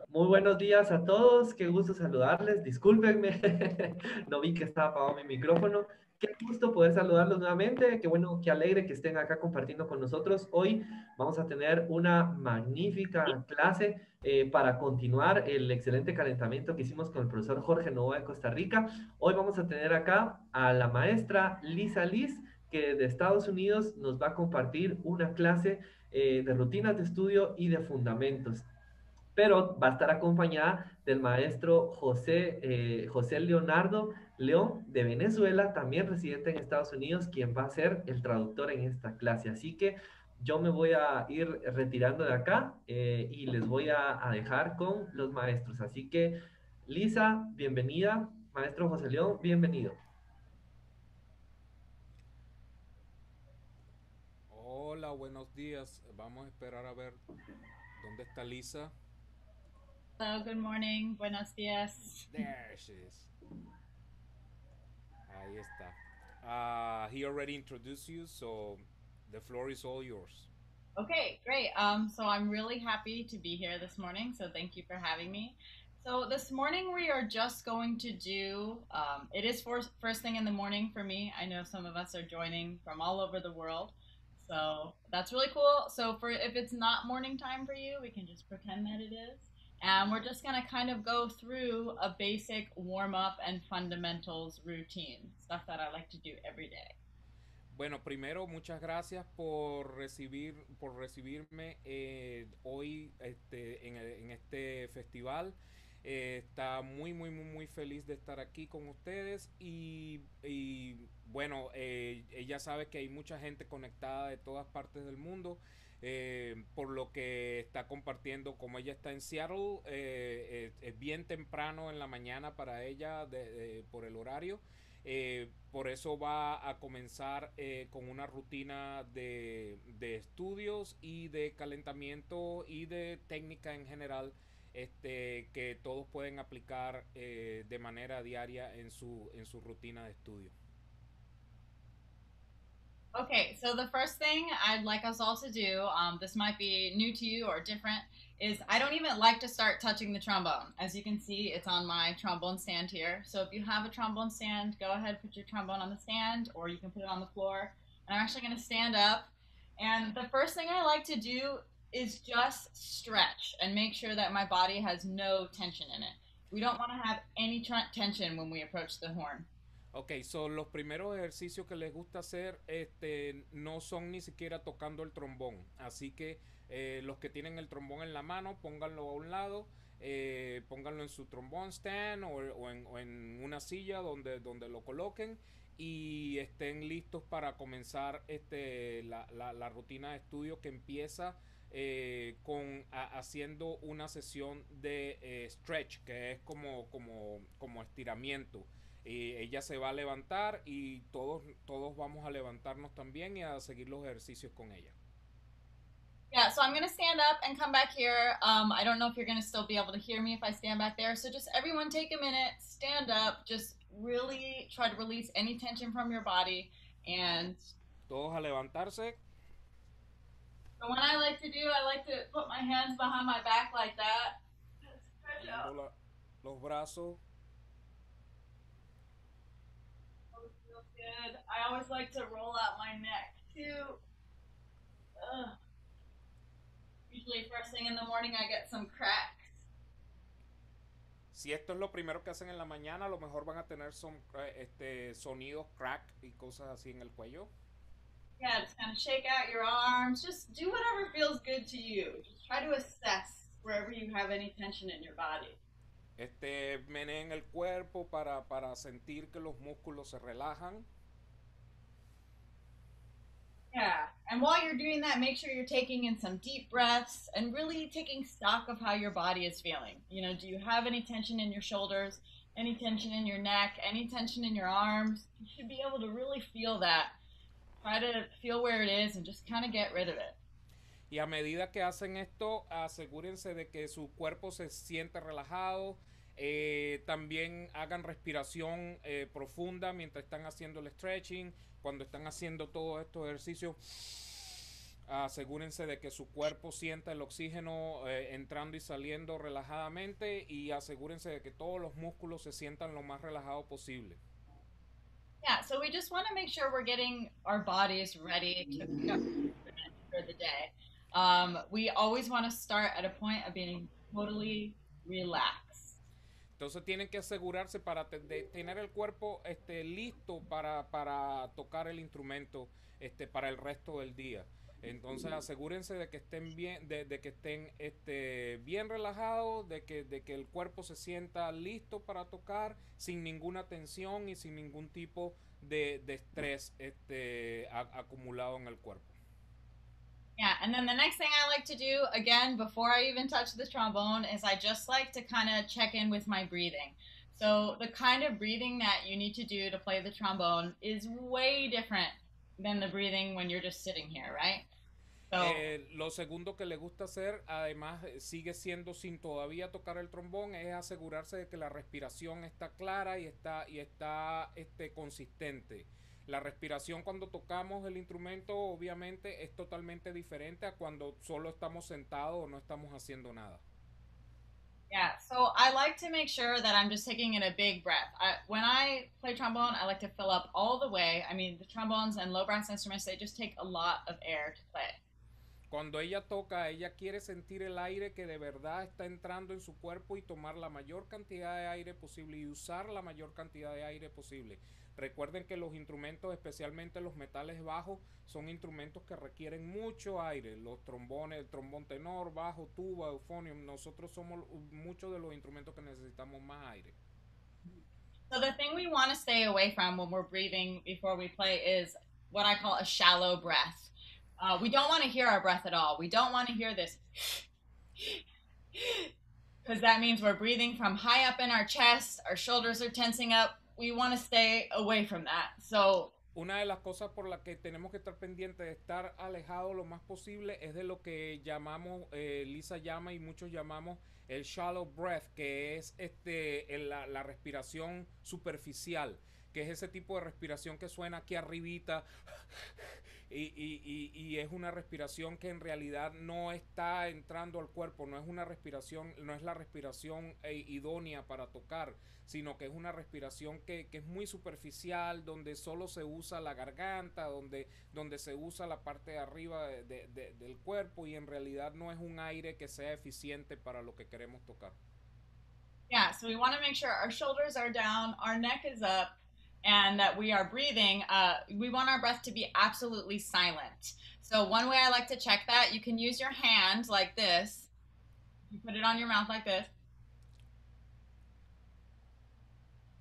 Muy buenos días a todos, qué gusto saludarles, discúlpenme, no vi que estaba apagado mi micrófono, qué gusto poder saludarlos nuevamente, qué bueno, qué alegre que estén acá compartiendo con nosotros. Hoy vamos a tener una magnífica clase para continuar el excelente calentamiento que hicimos con el profesor Jorge Novoa de Costa Rica. Hoy vamos a tener acá a la maestra Lisa Liz, que de Estados Unidos nos va a compartir una clase de rutinas de estudio y de fundamentos, pero va a estar acompañada del maestro José Leonardo León de Venezuela, también residente en Estados Unidos, quien va a ser el traductor en esta clase. Así que yo me voy a ir retirando de acá y les voy a dejar con los maestros. Así que, Lisa, bienvenida. Maestro José León, bienvenido. Hola, buenos días. Vamos a esperar a ver dónde está Lisa. Hello, good morning. Buenos dias. There she is. Ahí está. He already introduced you, so the floor is all yours. Okay, great. So I'm really happy to be here this morning. So thank you for having me. So this morning we are just going to do. It is first thing in the morning for me. I know some of us are joining from all over the world, so that's really cool. So for if it's not morning time for you, we can just pretend that it is. And we're just gonna kind of go through a basic warm up and fundamentals routine, stuff that I like to do every day. Bueno, primero muchas gracias por recibirme hoy en este festival. Está muy feliz de estar aquí con ustedes y bueno, ella sabe que hay mucha gente conectada de todas partes del mundo, por lo que está compartiendo. Como ella está en Seattle, es bien temprano en la mañana para ella por el horario. Por eso va a comenzar con una rutina de estudios y de calentamiento y de técnica en general, que todos pueden aplicar de manera diaria en su rutina de estudio. Okay, so the first thing I'd like us all to do, this might be new to you or different, is I don't even like to start touching the trombone. As you can see, it's on my trombone stand here. So if you have a trombone stand, go ahead, put your trombone on the stand, or you can put it on the floor. And I'm actually going to stand up. And the first thing I like to do is just stretch and make sure that my body has no tension in it. We don't want to have any tension when we approach the horn. Ok, son los primeros ejercicios que les gusta hacer, no son ni siquiera tocando el trombón. Así que los que tienen el trombón en la mano, pónganlo a un lado, pónganlo en su trombón stand o en una silla donde lo coloquen y estén listos para comenzar la rutina de estudio, que empieza haciendo una sesión de stretch, que es como estiramiento. Ella se va a levantar y todos vamos a levantarnos también y a seguir los ejercicios con ella. Yeah, so I'm going to stand up and come back here. I don't know if you're going to still be able to hear me if I stand back there. So just everyone take a minute, stand up, just really try to release any tension from your body. And todos a levantarse. So what I like to do, I like to put my hands behind my back like that. Stretch out. Los brazos. Feels good. I always like to roll out my neck too. Usually first thing in the morning I get some cracks. Si esto es lo primero que hacen en la mañana, a lo mejor van a tener sonidos crack y cosas así en el cuello. Yeah, just kind of shake out your arms. Just do whatever feels good to you. Just try to assess wherever you have any tension in your body. Meneen el cuerpo para sentir que los músculos se relajan. Yeah, and while you're doing that, make sure you're taking in some deep breaths and really taking stock of how your body is feeling. You know, do you have any tension in your shoulders, any tension in your neck, any tension in your arms? You should be able to really feel that. Try to feel where it is and just kind of get rid of it. Y a medida que hacen esto, asegúrense de que su cuerpo se siente relajado. También hagan respiración profunda mientras están haciendo el stretching. Cuando están haciendo todos estos ejercicios, asegúrense de que su cuerpo sienta el oxígeno entrando y saliendo relajadamente, y asegúrense de que todos los músculos se sientan lo más relajado posible. Yeah, so we just want to make sure we're getting our bodies ready to pick up for the day. We always want to start at a point of being totally relaxed. Entonces tienen que asegurarse de tener el cuerpo listo para tocar el instrumento para el resto del día. Entonces asegúrense de que estén bien, de que estén bien relajados, de que el cuerpo se sienta listo para tocar sin ninguna tensión y sin ningún tipo de estrés acumulado en el cuerpo. Yeah, and then the next thing I like to do, again, before I even touch the trombone, is I just like to kind of check in with my breathing. So the kind of breathing that you need to do to play the trombone is way different than the breathing when you're just sitting here, right? So, lo segundo que le gusta hacer, además sigue siendo sin todavía tocar el trombón, es asegurarse de que la respiración está clara y está consistente. La respiración cuando tocamos el instrumento obviamente es totalmente diferente a cuando solo estamos sentados o no estamos haciendo nada. Yeah, so I like to make sure that I'm just taking in a big breath. When I play trombone, I like to fill up all the way. I mean, the trombones and low brass instruments, they just take a lot of air to play. Cuando ella toca, ella quiere sentir el aire que de verdad está entrando en su cuerpo y tomar la mayor cantidad de aire posible y usar la mayor cantidad de aire posible. Recuerden que los instrumentos, especialmente los metales bajos, son instrumentos que requieren mucho aire. Los trombones, el trombón tenor, bajo, tuba, euphonium, nosotros somos muchos de los instrumentos que necesitamos más aire. So the thing we want to stay away from when we're breathing before we play is what I call a shallow breath. We don't want to hear our breath at all. We don't want to hear this because that means we're breathing from high up in our chest, our shoulders are tensing up. We want to stay away from that. So una de las cosas por las que tenemos que estar pendientes de estar alejados lo más posible es de lo que llamamos, Lisa llama y muchos llamamos el shallow breath, que es la respiración superficial, que es ese tipo de respiración que suena aquí arribita y es una respiración que en realidad no está entrando al cuerpo, no es una respiración, no es la respiración idónea para tocar, sino que es una respiración que es muy superficial, donde solo se usa la garganta, donde se usa la parte de arriba del cuerpo, y en realidad no es un aire que sea eficiente para lo que queremos tocar. Yeah, so we want to make sure our shoulders are down, our neck is up, and that we are breathing. We want our breath to be absolutely silent. So one way I like to check that, you can use your hand like this. You put it on your mouth like this.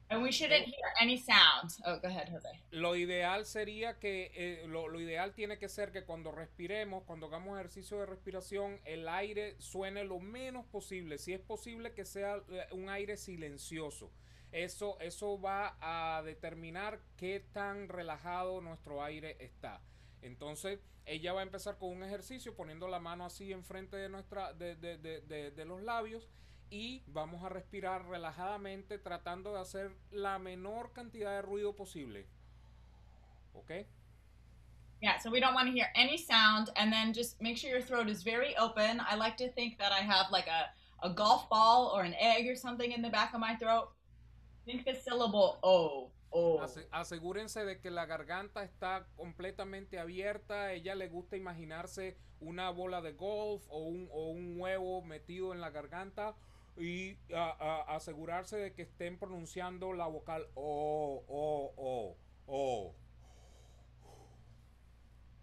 And we shouldn't hear any sound. Oh, go ahead, Jose. Lo ideal sería que, lo ideal tiene que ser que cuando respiremos, cuando hagamos ejercicio de respiración, el aire suene lo menos posible. Si es posible que sea un aire silencioso. Eso va a determinar qué tan relajado nuestro aire está. Entonces, ella va a empezar con un ejercicio poniendo la mano así enfrente de los labios, y vamos a respirar relajadamente tratando de hacer la menor cantidad de ruido posible. ¿Ok? Yeah, so we don't want to hear any sound, and then just make sure your throat is very open. I like to think that I have like a golf ball or an egg or something in the back of my throat. Think the syllable O. Asegúrense de que la garganta está completamente abierta. A ella le gusta imaginarse una bola de golf o un huevo metido en la garganta, y asegurarse de que estén pronunciando la vocal O.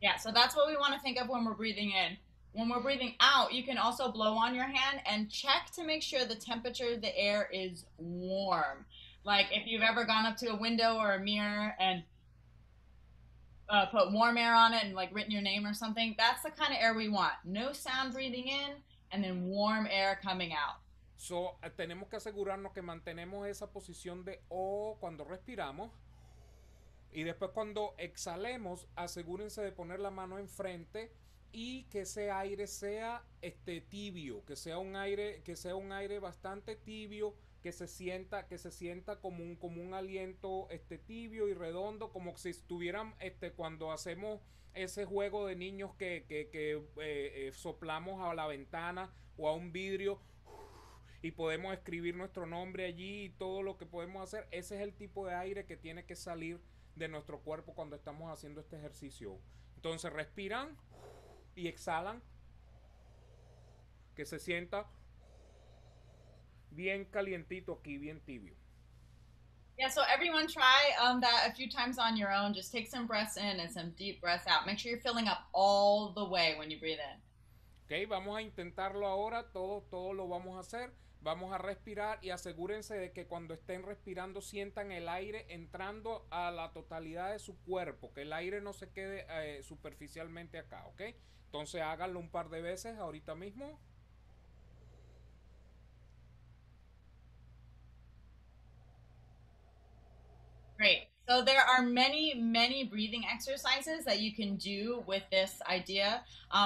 Yeah, so that's what we want to think of when we're breathing in. When we're breathing out, you can also blow on your hand and check to make sure the temperature of the air is warm. Like if you've ever gone up to a window or a mirror and put warm air on it and like written your name or something, that's the kind of air we want. No sound breathing in and then warm air coming out. So, tenemos que asegurarnos que mantenemos esa posición de O cuando respiramos. Y después cuando exhalemos, asegúrense de poner la mano enfrente y que ese aire sea tibio, que sea un aire bastante tibio, que se sienta como un aliento tibio y redondo, como si estuvieran cuando hacemos ese juego de niños que soplamos a la ventana o a un vidrio y podemos escribir nuestro nombre allí y todo lo que podemos hacer. Ese es el tipo de aire que tiene que salir de nuestro cuerpo cuando estamos haciendo este ejercicio. Entonces respiran y exhalan, que se sienta bien calientito aquí, bien tibio. Yeah, so everyone try that a few times on your own. Just take some breaths in and some deep breaths out. Make sure you're filling up all the way when you breathe in. Ok, vamos a intentarlo ahora, todo lo vamos a hacer. Vamos a respirar y asegúrense de que cuando estén respirando sientan el aire entrando a la totalidad de su cuerpo, que el aire no se quede superficialmente acá, ¿ok? Entonces háganlo un par de veces ahorita mismo. Great. So there are many breathing exercises that you can do with this idea.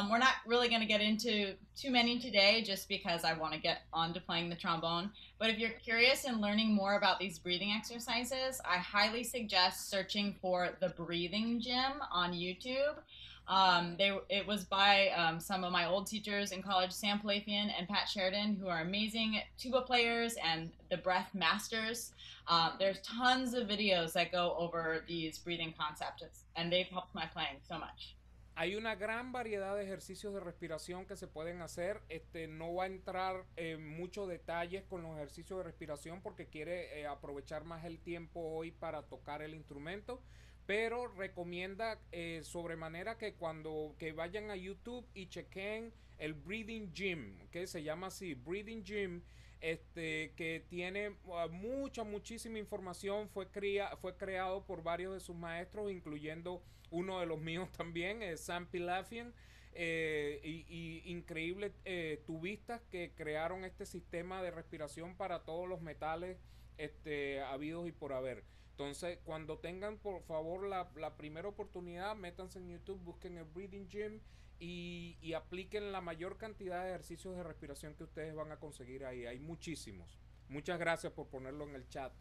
We're not really going to get into too many today just because I want to get on to playing the trombone. But if you're curious and learning more about these breathing exercises, I highly suggest searching for the Breathing Gym on YouTube. It was by some of my old teachers in college, Sam Palafian and Pat Sheridan, who are amazing tuba players and the breath masters. There's tons of videos that go over these breathing concepts, and they've helped my playing so much. Hay una gran variedad de ejercicios de respiración que se pueden hacer. No va a entrar en muchos detalles con los ejercicios de respiración porque quiere aprovechar más el tiempo hoy para tocar el instrumento. Pero recomienda sobremanera que que vayan a YouTube y chequen el Breathing Gym, que se llama así, Breathing Gym, que tiene muchísima información. Fue creado por varios de sus maestros, incluyendo uno de los míos también, Sam Palafian, y increíbles tubistas que crearon este sistema de respiración para todos los metales habidos y por haber. Entonces, cuando tengan por favor la primera oportunidad, métanse en YouTube, busquen el Breathing Gym y apliquen la mayor cantidad de ejercicios de respiración que ustedes van a conseguir ahí. Hay muchísimos. Muchas gracias por ponerlo en el chat.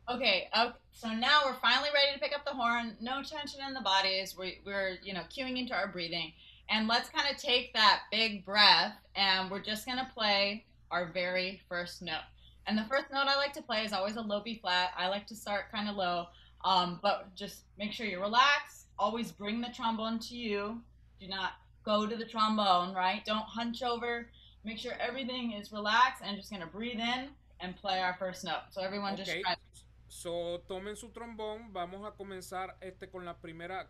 Okay, so now we're finally ready to pick up the horn. No tension in the bodies. We're cueing into our breathing. And let's kind of take that big breath, and we're just going to play our very first note. And the first note I like to play is always a low B flat. I like to start kind of low, but just make sure you relax. Always bring the trombone to you. Do not go to the trombone, right? Don't hunch over. Make sure everything is relaxed and just going to breathe in and play our first note. So everyone just try. So, tomen su trombón. Vamos a comenzar con la primera,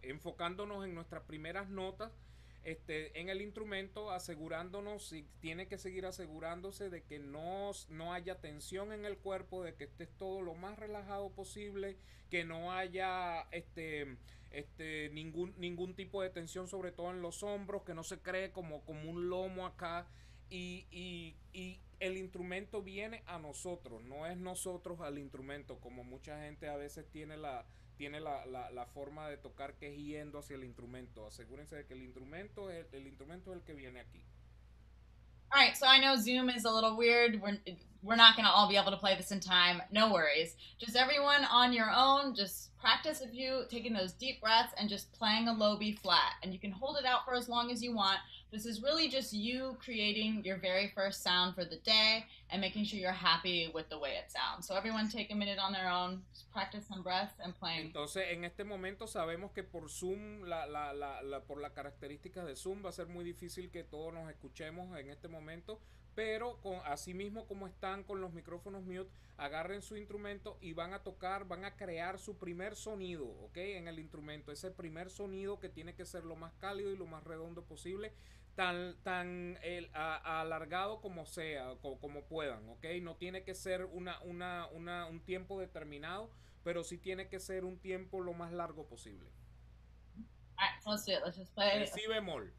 enfocándonos en nuestras primeras notas. En el instrumento, asegurándonos, y tiene que seguir asegurándose de que no haya tensión en el cuerpo, de que estés todo lo más relajado posible, que no haya ningún tipo de tensión, sobre todo en los hombros, que no se cree como un lomo acá, y el instrumento viene a nosotros, no es nosotros al instrumento, como mucha gente a veces tiene la forma de tocar que es yendo hacia el instrumento. Asegúrense de que el instrumento es el que viene aquí. All right, so I know Zoom is a little weird. We're not going to all be able to play this in time. No worries. Just everyone on your own, just practice a few, taking those deep breaths and just playing a low B flat. And you can hold it out for as long as you want. This is really just you creating your very first sound for the day and making sure you're happy with the way it sounds. So everyone take a minute on their own, just practice some breaths and playing. Entonces, en este momento sabemos que por Zoom, por las características de Zoom, va a ser muy difícil que todos nos escuchemos en este momento. pero así mismo como están con los micrófonos mute, agarren su instrumento y van a tocar, van a crear su primer sonido, ¿ok? En el instrumento, ese primer sonido que tiene que ser lo más cálido y lo más redondo posible, tan alargado como sea, como puedan, ¿ok? No tiene que ser un tiempo determinado, pero sí tiene que ser un tiempo lo más largo posible. All right, so let's do it. Let's just play. El si bemol.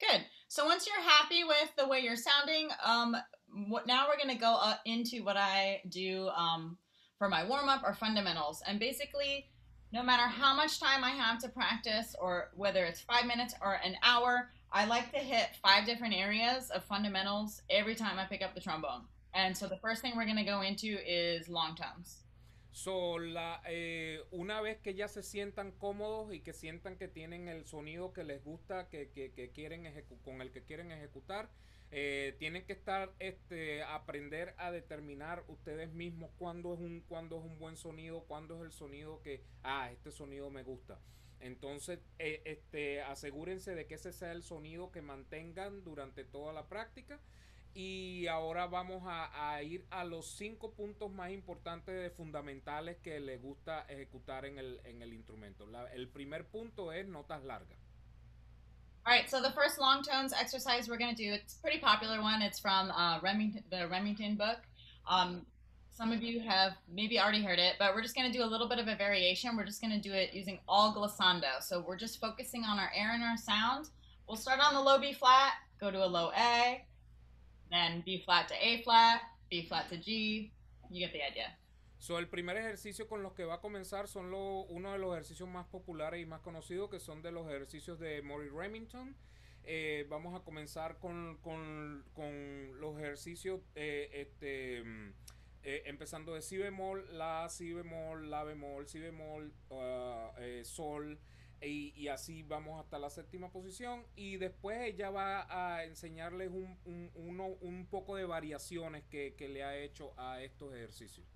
Good. So once you're happy with the way you're sounding, now we're going to go into what I do for my warm-up or fundamentals. And basically, no matter how much time I have to practice, or whether it's 5 minutes or an hour, I like to hit 5 different areas of fundamentals every time I pick up the trombone. And so the first thing we're going to go into is long tones. So, una vez que ya se sientan cómodos y que sientan que tienen el sonido que les gusta, que quieren con el que quieren ejecutar, tienen que aprender a determinar ustedes mismos cuándo es un buen sonido, cuándo es el sonido que, este sonido me gusta. Entonces, asegúrense de que ese sea el sonido que mantengan durante toda la práctica. Y ahora vamos a ir a los 5 puntos más importantes de fundamentales que les gusta ejecutar en el instrumento. El primer punto es notas largas. All right, so the first long tones exercise we're going to do, it's a pretty popular one. It's from the Remington book. Some of you have maybe already heard it, but we're just going to do a little bit of a variation. We're just going to do it using all glissandos. So we're just focusing on our air and our sound. We'll start on the low B flat, go to a low A, then B flat to A flat, B flat to G. You get the idea. So, el primer ejercicio con los que va a comenzar son uno de los ejercicios más populares y más conocidos, que son de los ejercicios de Maury Remington. Vamos a comenzar con los ejercicios empezando de si bemol, la, si bemol, la bemol, si bemol, sol, y así vamos hasta la séptima posición, y después ella va a enseñarles un poco de variaciones que le ha hecho a estos ejercicios.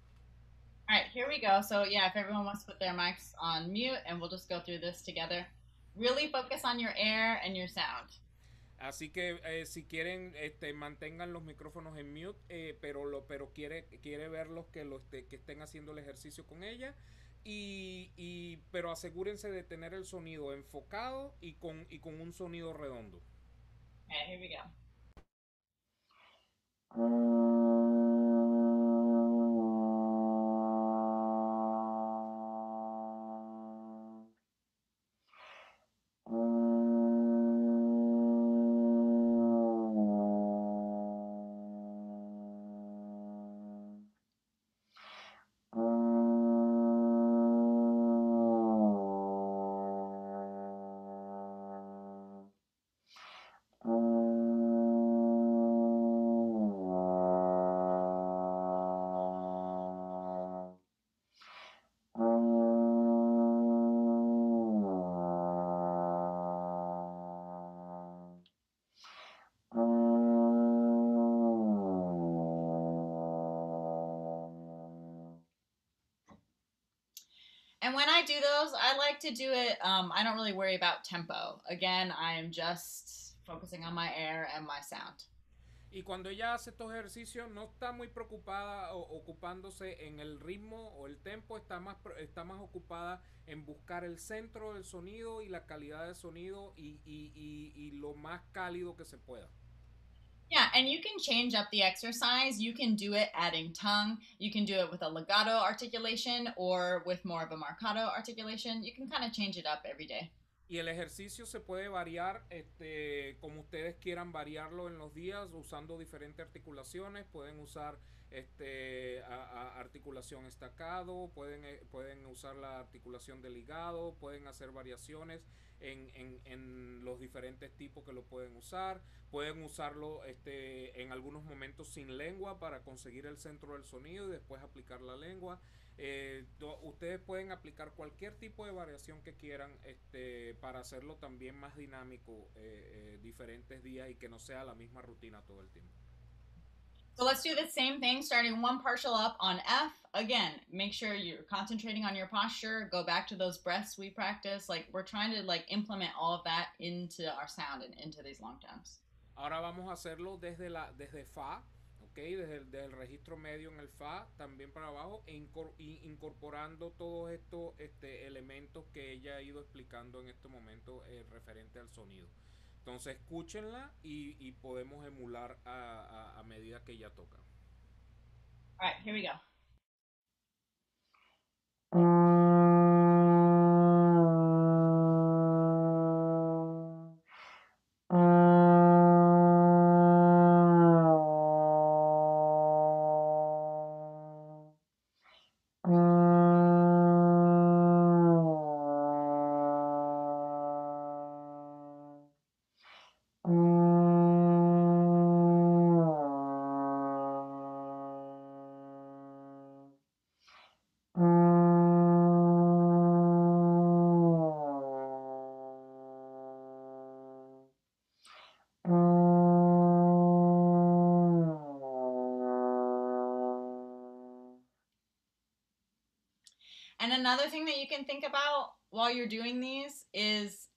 All right, here we go. So yeah, if everyone wants to put their mics on mute, and we'll just go through this together. Really focus on your air and your sound. Así que si quieren, mantengan los micrófonos en mute, pero quiere verlos que estén haciendo el ejercicio con ella, pero asegúrense de tener el sonido enfocado y con un sonido redondo. All right, here we go. And when I do those, I like to do it, I don't really worry about tempo. Again, I am just focusing on my air and my sound. Y cuando ella hace estos ejercicios no está muy preocupada ocupándose en el ritmo o el tempo, está más ocupada en buscar el centro del sonido y la calidad del sonido y lo más cálido que se pueda. Yeah, and you can change up the exercise. You can do it adding tongue. You can do it with a legato articulation or with more of a marcato articulation. You can kind of change it up every day. Y el ejercicio se puede variar como ustedes quieran variarlo en los días, usando diferentes articulaciones. Pueden usar articulación estacado, pueden usar la articulación de ligado, pueden hacer variaciones en los diferentes tipos que lo pueden usar. Pueden usarlo en algunos momentos sin lengua para conseguir el centro del sonido y después aplicar la lengua. Ustedes pueden aplicar cualquier tipo de variación que quieran para hacerlo también más dinámico diferentes días y que no sea la misma rutina todo el tiempo. So let's do the same thing, starting one partial up on F. Again, make sure you're concentrating on your posture. Go back to those breaths we practiced. Like, we're trying to like implement all of that into our sound and into these long tones. Ahora vamos a hacerlo desde Fa, ¿ok? Desde el registro medio en el Fa, también para abajo, incorporando todos estos elementos que ella ha ido explicando en este momento referente al sonido. Entonces escúchenla y podemos emular a medida que ella toca. All right, here we go. And another thing that you can think about while you're doing these is,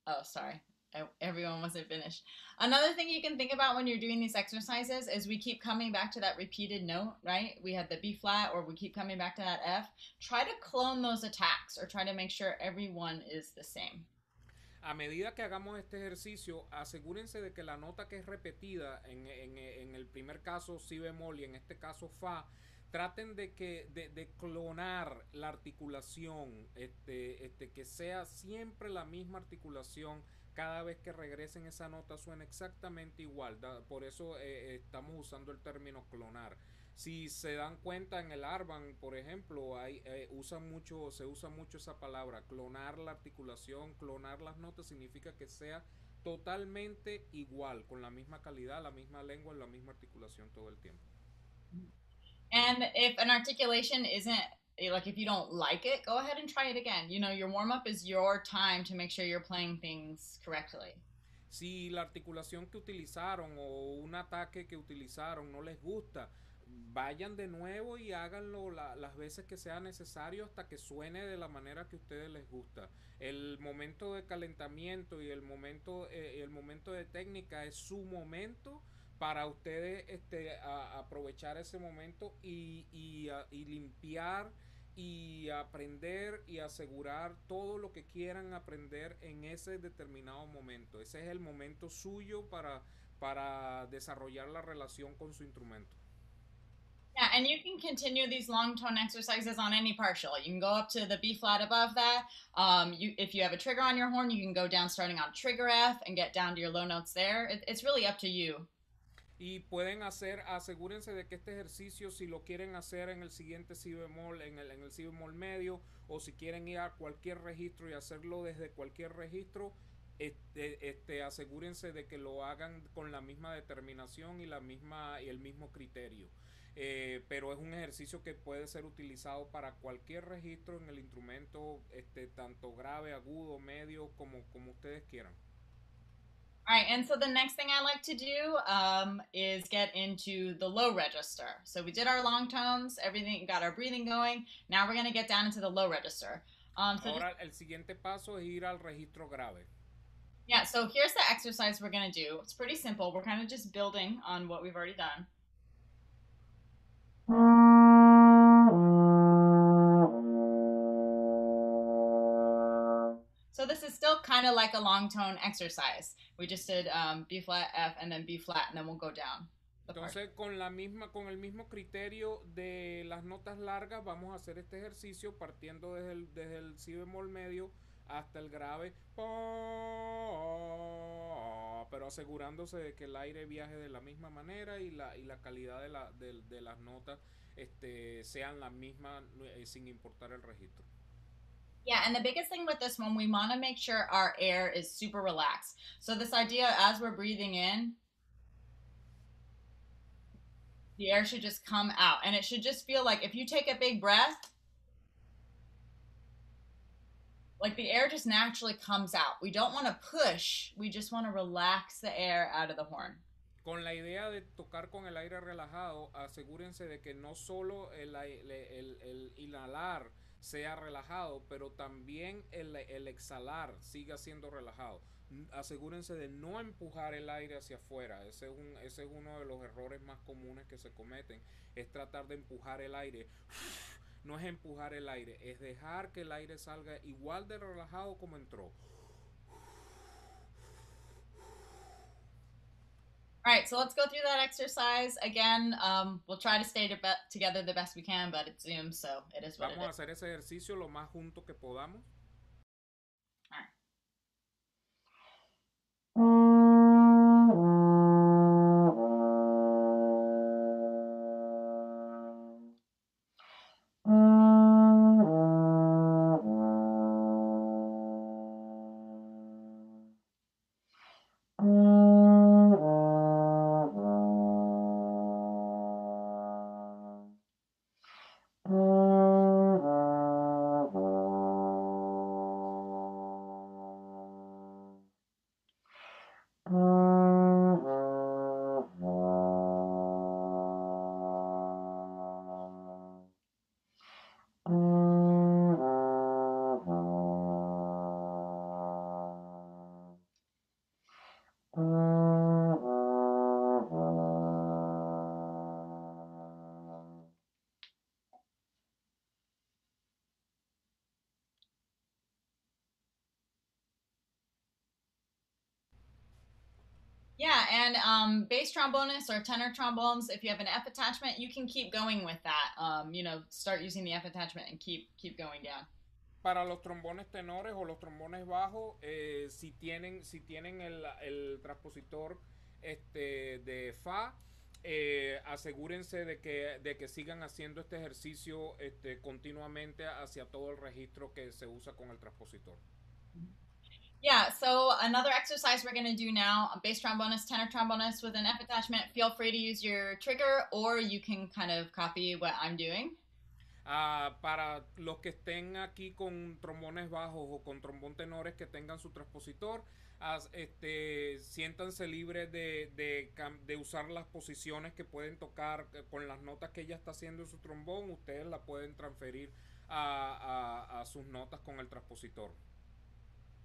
oh, sorry, everyone wasn't finished. Another thing you can think about when you're doing these exercises is we keep coming back to that repeated note, right? We had the B flat, or we keep coming back to that F. Try to clone those attacks, or try to make sure everyone is the same. A medida que hagamos este ejercicio, asegúrense de que la nota que es repetida en el primer caso si bemol y en este caso fa, traten de clonar la articulación, que sea siempre la misma articulación. Cada vez que regresen esa nota suena exactamente igual. Por eso estamos usando el término clonar. Si se dan cuenta en el Arban, por ejemplo, se usa mucho esa palabra, clonar la articulación, clonar las notas, significa que sea totalmente igual, con la misma calidad, la misma lengua, la misma articulación todo el tiempo. And if an articulation isn't, like, if you don't like it, go ahead and try it again. You know, your warm-up is your time to make sure you're playing things correctly. Si la articulación que utilizaron o un ataque que utilizaron no les gusta, vayan de nuevo y háganlo las veces que sea necesario hasta que suene de la manera que a ustedes les gusta. El momento de calentamiento y el momento de técnica es su momento para ustedes aprovechar ese momento y limpiar y aprender y asegurar todo lo que quieran aprender en ese determinado momento. Ese es el momento suyo para desarrollar la relación con su instrumento. Yeah, and you can continue these long tone exercises on any partial. You can go up to the B flat above that. If you have a trigger on your horn, you can go down starting on trigger F and get down to your low notes there. It's really up to you. Y pueden asegúrense de que este ejercicio, si lo quieren hacer en el siguiente si bemol, en el si bemol medio, o si quieren ir a cualquier registro y hacerlo desde cualquier registro, asegúrense de que lo hagan con la misma determinación y el mismo criterio. Pero es un ejercicio que puede ser utilizado para cualquier registro en el instrumento, tanto grave, agudo, medio, como ustedes quieran. All right, and so the next thing I like to do is get into the low register. So we did our long tones, everything, got our breathing going. Now we're going to get down into the low register. Ahora el siguiente paso es ir al registro grave. Yeah, so here's the exercise we're going to do. It's pretty simple. We're kind of just building on what we've already done. So this is still kind of like a long tone exercise. We just did B flat, F, and then B flat, and then we'll go down. Entonces con el mismo criterio de las notas largas vamos a hacer este ejercicio partiendo desde el si bemol medio hasta el grave. fa, pero asegurándose de que el aire viaje de la misma manera y la calidad de las notas sean la misma sin importar el registro. Yeah, and the biggest thing with this one, we want to make sure our air is super relaxed. So this idea, as we're breathing in, the air should just come out. And it should just feel like if you take a big breath, like the air just naturally comes out. We don't want to push. We just want to relax the air out of the horn. Con la idea de tocar con el aire relajado, asegúrense de que no solo el inhalar sea relajado, pero también el exhalar siga siendo relajado. Asegúrense de no empujar el aire hacia afuera. Ese es uno de los errores más comunes que se cometen, es tratar de empujar el aire. No es empujar el aire, es dejar que el aire salga igual de relajado como entró. All right, so let's go through that exercise again. We'll try to stay together the best we can, but it's Zoom, so it is what it is. Vamos a hacer ese ejercicio lo más junto que podamos. All right. Yeah, and bass trombonists or tenor trombones, if you have an F attachment, you can keep going with that. You know, start using the F attachment and keep going down. Para los trombones tenores o los trombones bajos, si tienen el transpositor de fa, asegúrense de que sigan haciendo este ejercicio continuamente hacia todo el registro que se usa con el transpositor. Yeah, so another exercise we're going to do now, bass trombonist, tenor trombonist with an F attachment, feel free to use your trigger or you can kind of copy what I'm doing. Para los que estén aquí con trombones bajos o con trombón tenores que tengan su transpositor, siéntanse libres de usar las posiciones que pueden tocar con las notas que ella está haciendo en su trombón. Ustedes la pueden transferir a sus notas con el transpositor.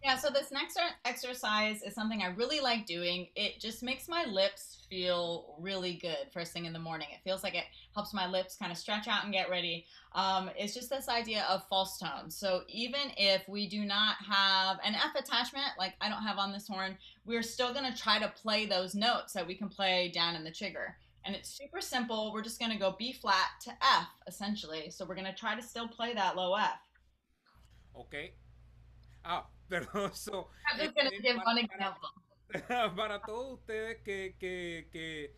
Yeah, so this next exercise is something I really like doing. It just makes my lips feel really good first thing in the morning. It feels like it helps my lips kind of stretch out and get ready. It's just this idea of false tones. So even if we do not have an F attachment, like I don't have on this horn, we're still going to try to play those notes that we can play down in the trigger. And it's super simple. We're just going to go B flat to F, essentially. So we're going to try to still play that low F. Okay. Pero eso, I'm just going to give one example. Para todos ustedes que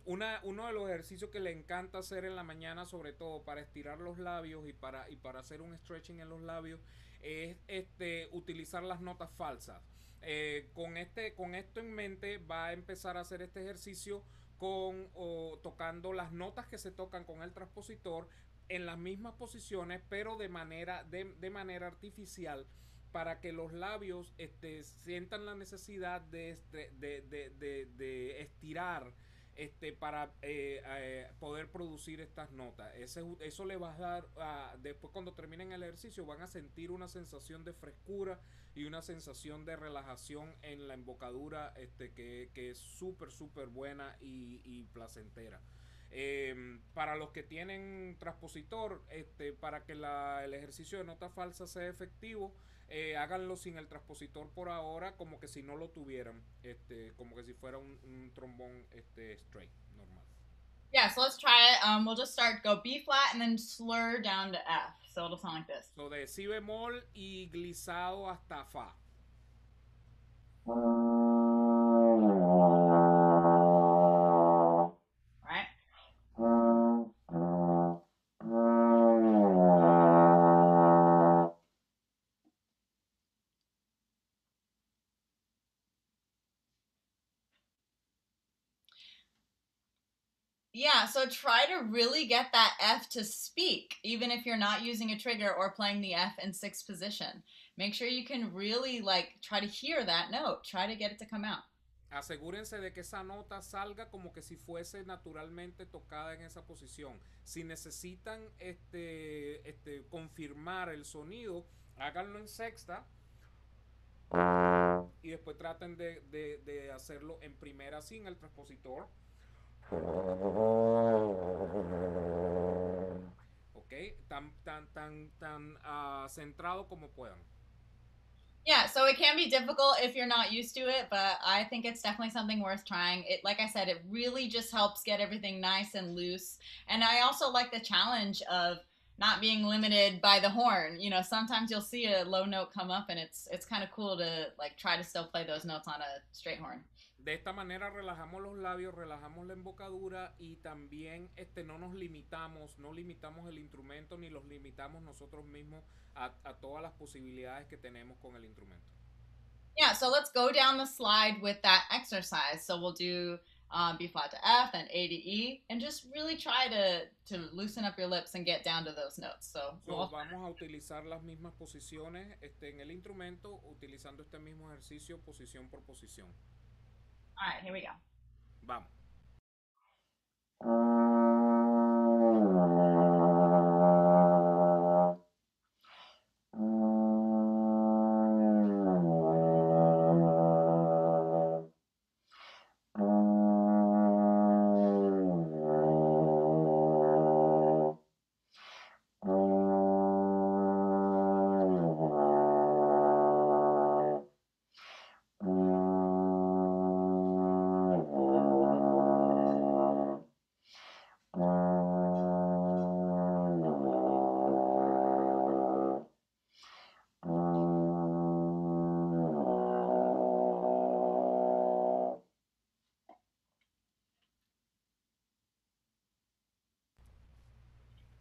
uno de los ejercicios que le encanta hacer en la mañana, sobre todo para estirar los labios y para hacer un stretching en los labios, es utilizar las notas falsas. Con esto en mente va a empezar a hacer este ejercicio tocando las notas que se tocan con el transpositor en las mismas posiciones, pero de manera artificial, para que los labios sientan la necesidad de estirar para poder producir estas notas. Eso le va a dar, después cuando terminen el ejercicio van a sentir una sensación de frescura y una sensación de relajación en la embocadura que es súper buena y placentera. Para los que tienen transpositor, para que el ejercicio de nota falsa sea efectivo, háganlo sin el transpositor por ahora, como que si no lo tuvieran, como que si fuera un trombón straight, normal. Yeah, so let's try it. We'll just go B flat and then slur down to F. So it'll sound like this. So de si bemol y glissado hasta fa. try to really get that F to speak, even if you're not using a trigger or playing the F in sixth position. Make sure you can really like try to hear that note. Try to get it to come out. Asegúrense de que esa nota salga como que si fuese naturalmente tocada en esa posición. Si necesitan confirmar el sonido, háganlo en sexta y después traten de hacerlo en primera sin el transpositor. Ok, tan centrado como puedan. Yeah, so it can be difficult if you're not used to it, but I think it's definitely something worth trying. It, like I said, it really just helps get everything nice and loose. And I also like the challenge of not being limited by the horn. You know, sometimes you'll see a low note come up, and it's kind of cool to like try to still play those notes on a straight horn. De esta manera relajamos los labios, relajamos la embocadura y también no nos limitamos, no limitamos el instrumento ni los limitamos nosotros mismos a todas las posibilidades que tenemos con el instrumento. Yeah, so let's go down the slide with that exercise. So we'll do B flat to F and A to E, and just really try to loosen up your lips and get down to those notes. So vamos a utilizar las mismas posiciones en el instrumento, utilizando este mismo ejercicio posición por posición. All right, here we go. Vamos.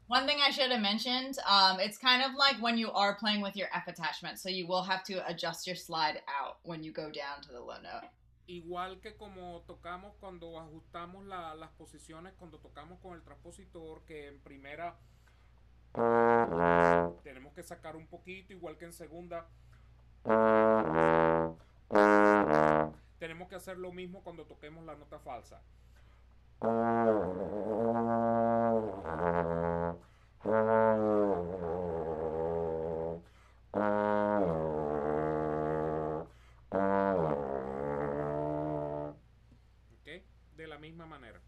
One thing I should have mentioned, it's kind of like when you are playing with your F attachment, so you will have to adjust your slide out when you go down to the low note. Igual que como tocamos cuando ajustamos las posiciones, cuando tocamos con el transpositor, que en primera tenemos que sacar un poquito, igual que en segunda. Tenemos que hacer lo mismo cuando toquemos la nota falsa. Okay, de la misma manera.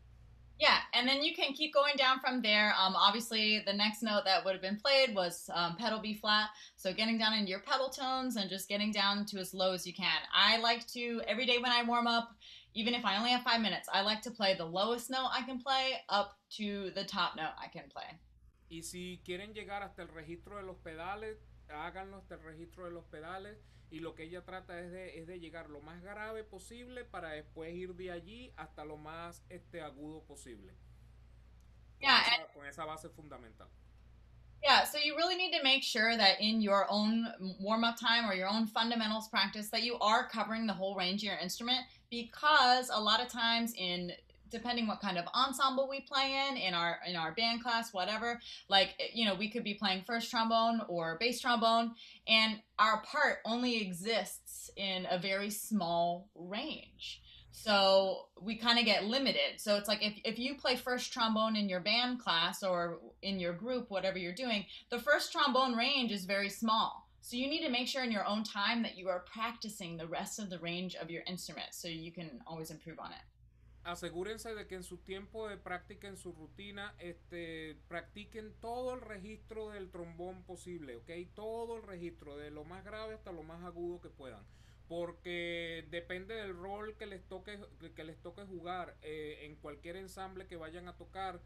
Yeah, and then you can keep going down from there. Obviously, the next note that would have been played was pedal B flat. So getting down into your pedal tones and just getting down to as low as you can. I like to, every day when I warm up, even if I only have 5 minutes, I like to play the lowest note I can play up to the top note I can play. Y si quieren llegar hasta el registro de los pedales, háganlo hasta el registro de los pedales. Y lo que ella trata es de llegar lo más grave posible para después ir de allí hasta lo más agudo posible. Con esa base fundamental. Yeah, so you really need to make sure that in your own warm-up time or your own fundamentals practice that you are covering the whole range of your instrument, because a lot of times depending what kind of ensemble we play in our band class, whatever, like, you know, we could be playing first trombone or bass trombone, and our part only exists in a very small range. So we kind of get limited. So it's like if you play first trombone in your band class or in your group, whatever you're doing, the first trombone range is very small. So you need to make sure in your own time that you are practicing the rest of the range of your instrument so you can always improve on it. Asegúrense de que en su tiempo de práctica, en su rutina, practiquen todo el registro del trombón posible, ¿ok? Todo el registro, de lo más grave hasta lo más agudo que puedan. Porque depende del rol que les toque jugar en cualquier ensamble que vayan a tocar,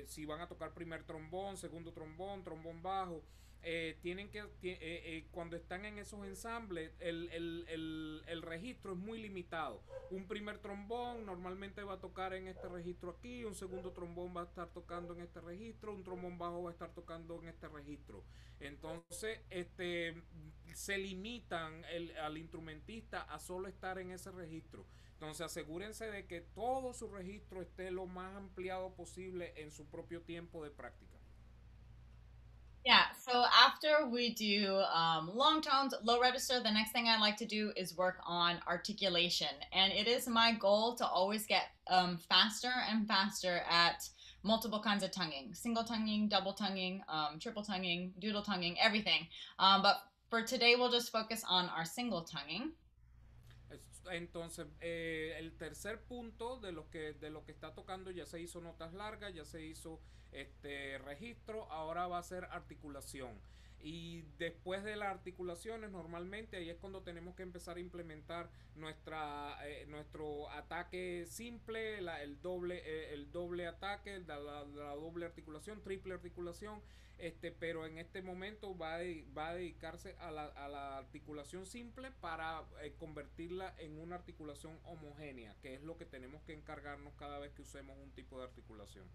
si van a tocar primer trombón, segundo trombón, trombón bajo. Tienen que cuando están en esos ensambles el registro es muy limitado. Un primer trombón normalmente va a tocar en este registro aquí, un segundo trombón va a estar tocando en este registro, un trombón bajo va a estar tocando en este registro. Entonces se limitan al instrumentista a solo estar en ese registro. Entonces asegúrense de que todo su registro esté lo más ampliado posible en su propio tiempo de práctica. Yeah, so after we do long tones, low register, the next thing I like to do is work on articulation. And it is my goal to always get faster and faster at multiple kinds of tonguing, single tonguing, double tonguing, triple tonguing, doodle tonguing, everything. But for today, we'll just focus on our single tonguing. Entonces, el tercer punto de lo que está tocando, ya se hizo notas largas, ya se hizo registro, ahora va a ser articulación. Y después de las articulaciones, normalmente ahí es cuando tenemos que empezar a implementar nuestro ataque simple, el doble ataque, la doble articulación, triple articulación. Pero en este momento va a dedicarse a la articulación simple para convertirla en una articulación homogénea, que es lo que tenemos que encargarnos cada vez que usemos un tipo de articulación.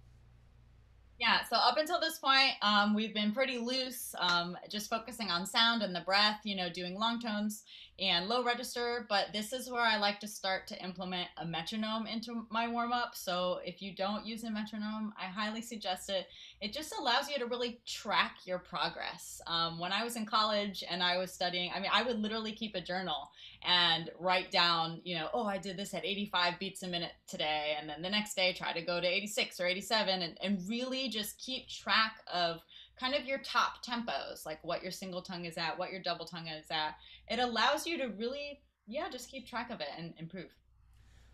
Yeah, so up until this point, we've been pretty loose, just focusing on sound and the breath, you know, doing long tones and low register, but this is where I like to start to implement a metronome into my warm-up. So if you don't use a metronome, I highly suggest it. It just allows you to really track your progress. When I was in college and I was studying, I mean, I would literally keep a journal and write down, you know, oh, I did this at 85 beats a minute today, and then the next day try to go to 86 or 87, and really just keep track of kind of your top tempos, like what your single tongue is at, what your double tongue is at. It allows you to really, yeah, just keep track of it and improve.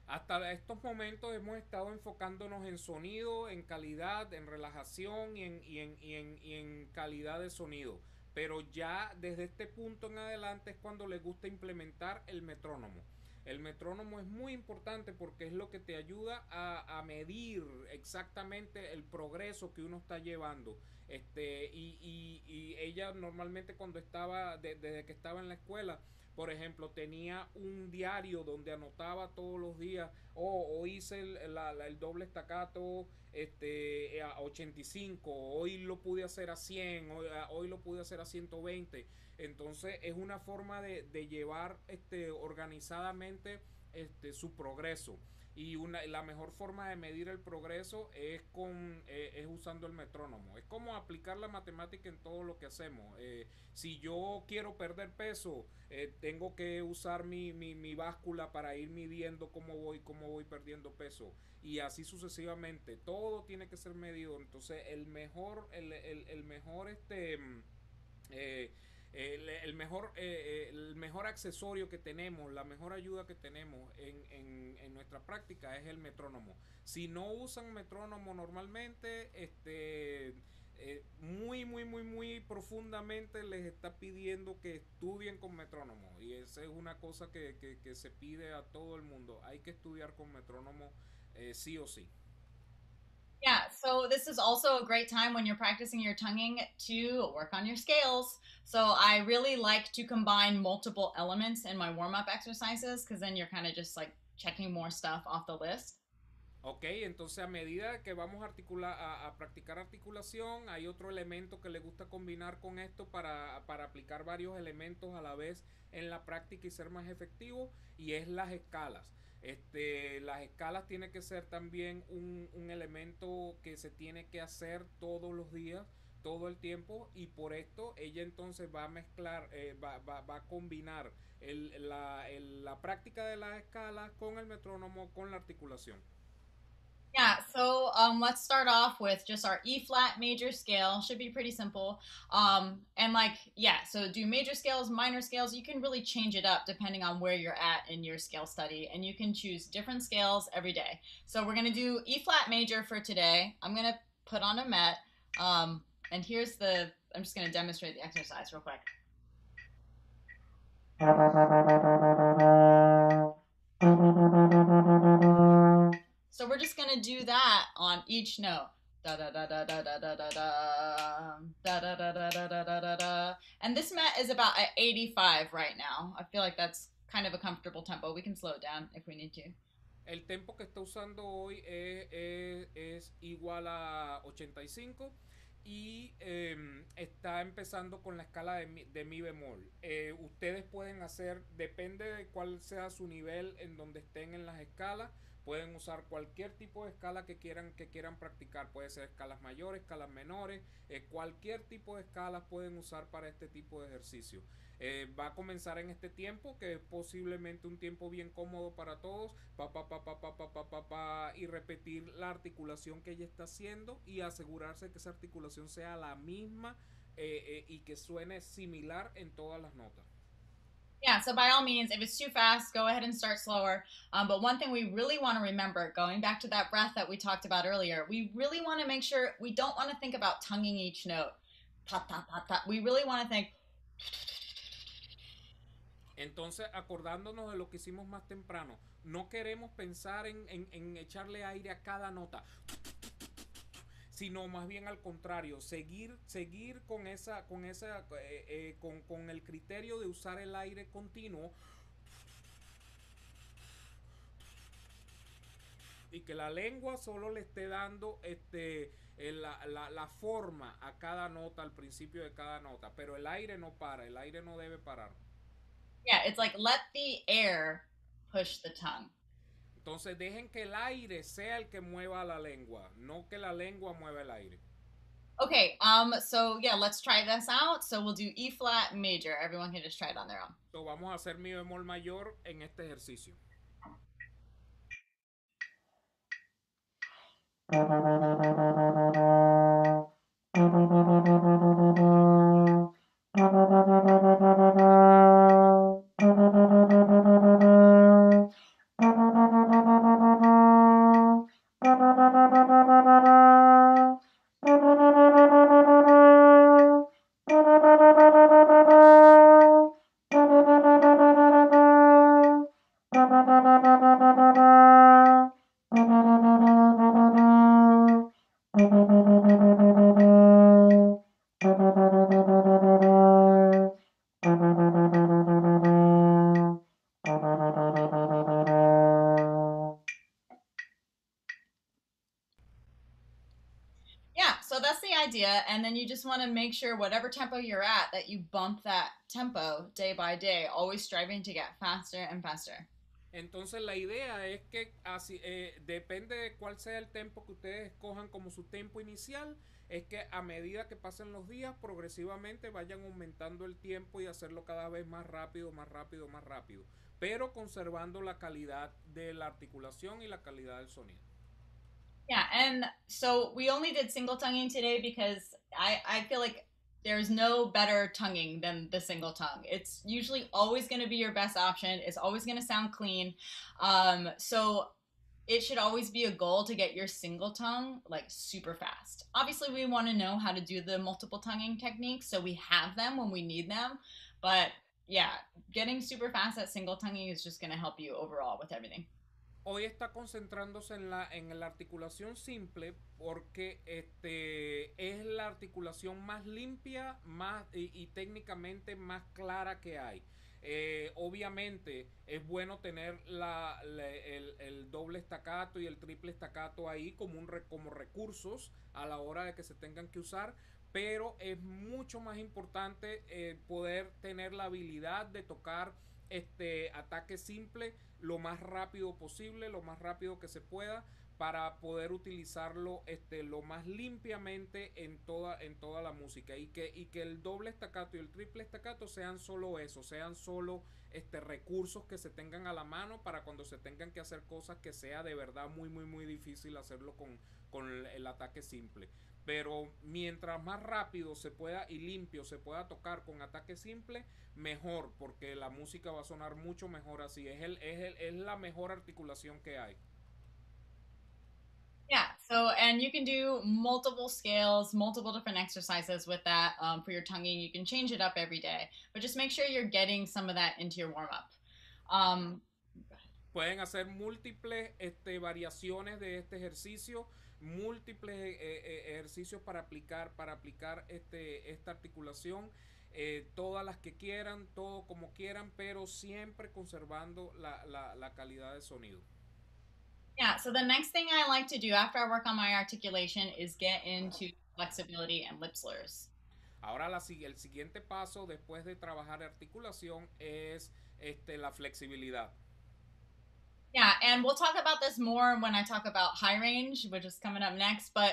Hasta estos momentos hemos estado enfocándonos en sonido, en calidad, en relajación y en calidad de sonido. Pero ya desde este punto en adelante es cuando les gusta implementar el metrónomo. El metrónomo es muy importante porque es lo que te ayuda a medir exactamente el progreso que uno está llevando. Y ella normalmente cuando estaba, desde que estaba en la escuela, por ejemplo, tenía un diario donde anotaba todos los días, hoy hice el doble staccato a 85, hoy lo pude hacer a 100, hoy lo pude hacer a 120. Entonces es una forma de llevar organizadamente su progreso. Y la mejor forma de medir el progreso es usando el metrónomo. Es como aplicar la matemática en todo lo que hacemos. Si yo quiero perder peso, tengo que usar mi báscula para ir midiendo cómo voy perdiendo peso. Y así sucesivamente. Todo tiene que ser medido. Entonces el mejor el mejor accesorio que tenemos, la mejor ayuda que tenemos en nuestra práctica es el metrónomo. Si no usan metrónomo normalmente, muy profundamente les está pidiendo que estudien con metrónomo, y esa es una cosa que se pide a todo el mundo. Hay que estudiar con metrónomo sí o sí. Yeah, so this is also a great time when you're practicing your tonguing to work on your scales. So I really like to combine multiple elements in my warm-up exercises because then you're kind of just like checking more stuff off the list. Ok, entonces a medida que vamos a practicar articulación, hay otro elemento que le gusta combinar con esto para aplicar varios elementos a la vez en la práctica y ser más efectivo, y es las escalas. Las escalas tiene que ser también un elemento que se tiene que hacer todos los días, todo el tiempo, y por esto ella entonces va a mezclar, va a combinar la práctica de las escalas con el metrónomo, con la articulación. Yeah, so let's start off with just our E flat major scale. Should be pretty simple. And like, yeah, so do major scales, minor scales. You can really change it up depending on where you're at in your scale study, and you can choose different scales every day. So we're gonna do E flat major for today. I'm gonna put on a met, and I'm just gonna demonstrate the exercise real quick. So we're just gonna do that on each note. Da da da da da da da da da da da da da da da da da da. And this met is about at 85 right now. I feel like that's kind of a comfortable tempo. We can slow it down if we need to. El tempo que está usando hoy es igual a 85, y está empezando con la escala de mi bemol. Ustedes pueden hacer, depende de cuál sea su nivel en donde estén en las escalas, pueden usar cualquier tipo de escala que quieran practicar. Puede ser escalas mayores, escalas menores, cualquier tipo de escalas pueden usar para este tipo de ejercicio. Va a comenzar en este tiempo, que es posiblemente un tiempo bien cómodo para todos, y repetir la articulación que ella está haciendo y asegurarse que esa articulación sea la misma y que suene similar en todas las notas. Yeah, so by all means, if it's too fast, go ahead and start slower. But one thing we really want to remember, going back to that breath that we talked about earlier, we really want to make sure we don't want to think about tonguing each note. Ta, ta, ta, ta. We really want to think. Entonces, acordándonos de lo que hicimos más temprano, no queremos pensar en echarle aire a cada nota, sino más bien al contrario, seguir con con el criterio de usar el aire continuo y que la lengua solo le esté dando la forma a cada nota al principio de cada nota, pero el aire no para, el aire no debe parar. Yeah, it's like let the air push the tongue. Entonces dejen que el aire sea el que mueva la lengua, no que la lengua mueva el aire. Okay, so yeah, let's try this out. So we'll do E flat major. Everyone can just try it on their own. So vamos a hacer mi bemol mayor en este ejercicio. Yeah, so that's the idea. And then you just want to make sure whatever tempo you're at, that you bump that tempo day by day, always striving to get faster and faster. Entonces la idea es que así, depende de cuál sea el tempo que ustedes escojan como su tempo inicial, es que a medida que pasen los días progresivamente vayan aumentando el tiempo y hacerlo cada vez más rápido, más rápido, más rápido, pero conservando la calidad de la articulación y la calidad del sonido. Yeah, and so we only did single tonguing today because I feel like there's no better tonguing than the single tongue. It's usually always going to be your best option. It's always going to sound clean. So it should always be a goal to get your single tongue like super fast. Obviously, we want to know how to do the multiple tonguing techniques so we have them when we need them. But yeah, getting super fast at single tonguing is just going to help you overall with everything. Hoy está concentrándose en la articulación simple porque es la articulación más limpia y técnicamente más clara que hay. Obviamente es bueno tener el doble staccato y el triple staccato ahí como recursos a la hora de que se tengan que usar, pero es mucho más importante poder tener la habilidad de tocar ataque simple lo más rápido posible, lo más rápido que se pueda, para poder utilizarlo lo más limpiamente en toda la música, y que el doble staccato y el triple staccato sean solo eso, sean solo recursos que se tengan a la mano para cuando se tengan que hacer cosas que sea de verdad muy muy muy difícil hacerlo con el ataque simple. Pero mientras más rápido se pueda y limpio se pueda tocar con ataque simple, mejor, porque la música va a sonar mucho mejor así. Es la mejor articulación que hay. Yeah, so, and you can do multiple scales, multiple different exercises with that for your tonguing. You can change it up every day, but just make sure you're getting some of that into your warm-up. Pueden hacer múltiples variaciones de este ejercicio, múltiples ejercicios para aplicar esta articulación, todas las que quieran, todo como quieran, pero siempre conservando la calidad de sonido. Yeah, so the next thing I like to do after I work on my articulation is get into flexibility and lip slurs. Ahora el siguiente paso después de trabajar articulación es la flexibilidad. Yeah, and we'll talk about this more when I talk about high range, which is coming up next. But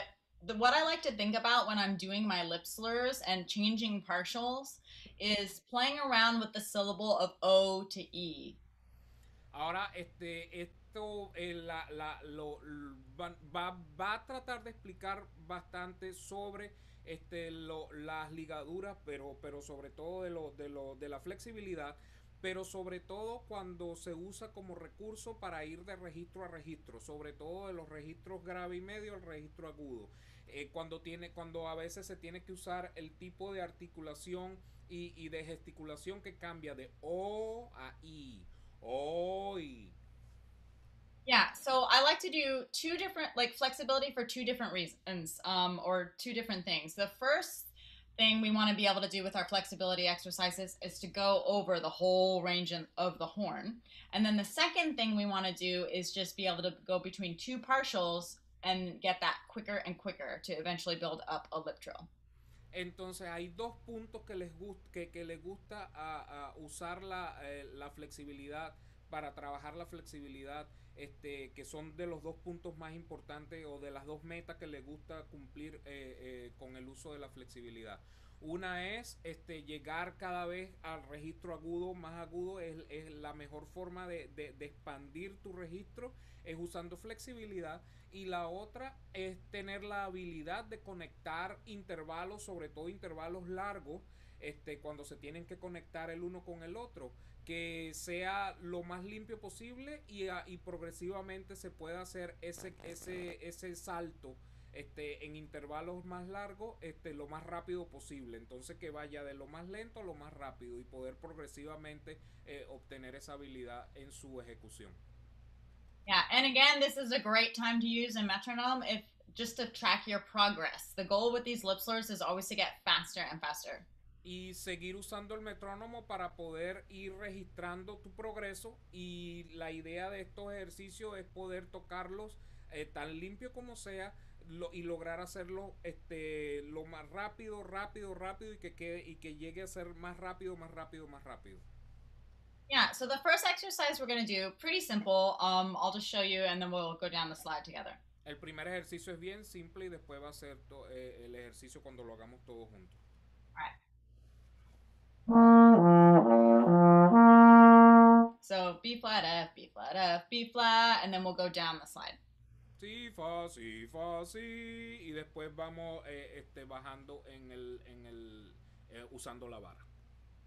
what I like to think about when I'm doing my lip slurs and changing partials is playing around with the syllable of O to E. Ahora, esto va a tratar de explicar bastante sobre las ligaduras, pero sobre todo de la flexibilidad, pero sobre todo cuando se usa como recurso para ir de registro a registro, sobre todo de los registros grave y medio al registro agudo. Cuando a veces se tiene que usar el tipo de articulación y de gesticulación que cambia de O a I. Oi. Yeah, so I like to do two different, like flexibility for two different reasons, or two different things. The first thing we want to be able to do with our flexibility exercises is to go over the whole range of the horn. And then the second thing we want to do is just be able to go between two partials and get that quicker and quicker to eventually build up a lip trill. Entonces hay dos puntos que les gusta a usar la flexibilidad para trabajar la flexibilidad, que son de los dos puntos más importantes o de las dos metas que les gusta cumplir con el uso de la flexibilidad. Una es llegar cada vez al registro agudo, más agudo, es la mejor forma de expandir tu registro, es usando flexibilidad. Y la otra es tener la habilidad de conectar intervalos, sobre todo intervalos largos, cuando se tienen que conectar el uno con el otro, que sea lo más limpio posible y progresivamente se pueda hacer ese salto en intervalos más largos, lo más rápido posible. Entonces que vaya de lo más lento a lo más rápido y poder progresivamente obtener esa habilidad en su ejecución. Yeah, and again, this is a great time to use a metronome if just to track your progress. The goal with these lip slurs is always to get faster and faster. Y seguir usando el metrónomo para poder ir registrando tu progreso, y la idea de estos ejercicios es poder tocarlos tan limpio como sea y lograr hacerlo lo más rápido y que llegue a ser más rápido. Yeah, so the first exercise we're going to do, pretty simple. I'll just show you and then we'll go down the slide together. El primer ejercicio es bien simple y después va a ser el ejercicio cuando lo hagamos todos juntos. So B flat, F, B flat, F, B flat, and then we'll go down the slide. Si, fa, si, y después vamos bajando usando la vara.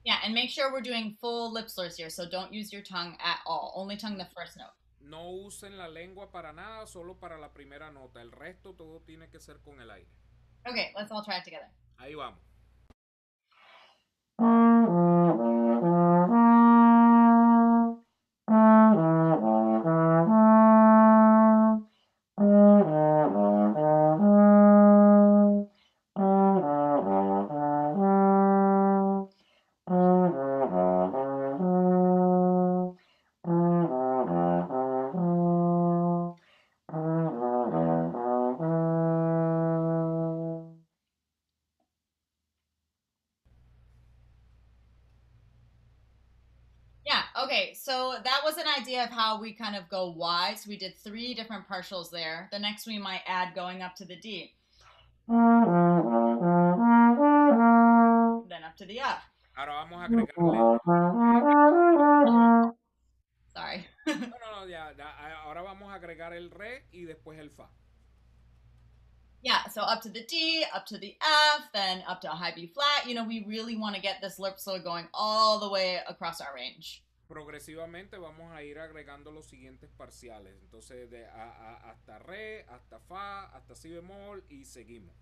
Yeah, and make sure we're doing full lip slurs here, so don't use your tongue at all. Only tongue the first note. No usen la lengua para nada, solo para la primera nota. El resto todo tiene que ser con el aire. Okay, let's all try it together. Ahí vamos. Yeah, okay, so that was an idea of how we kind of go wide. So we did 3 different partials there. The next we might add going up to the D. Then up to the F. Ahora vamos a agregarle. Sorry. No, ya. Ahora vamos a agregar el re y después el fa. Yeah, so up to the D, up to the F, then up to a high B flat. You know, we really want to get this lip slur going all the way across our range. Progresivamente vamos a ir agregando los siguientes parciales. Entonces, hasta re, hasta fa, hasta si bemol y seguimos.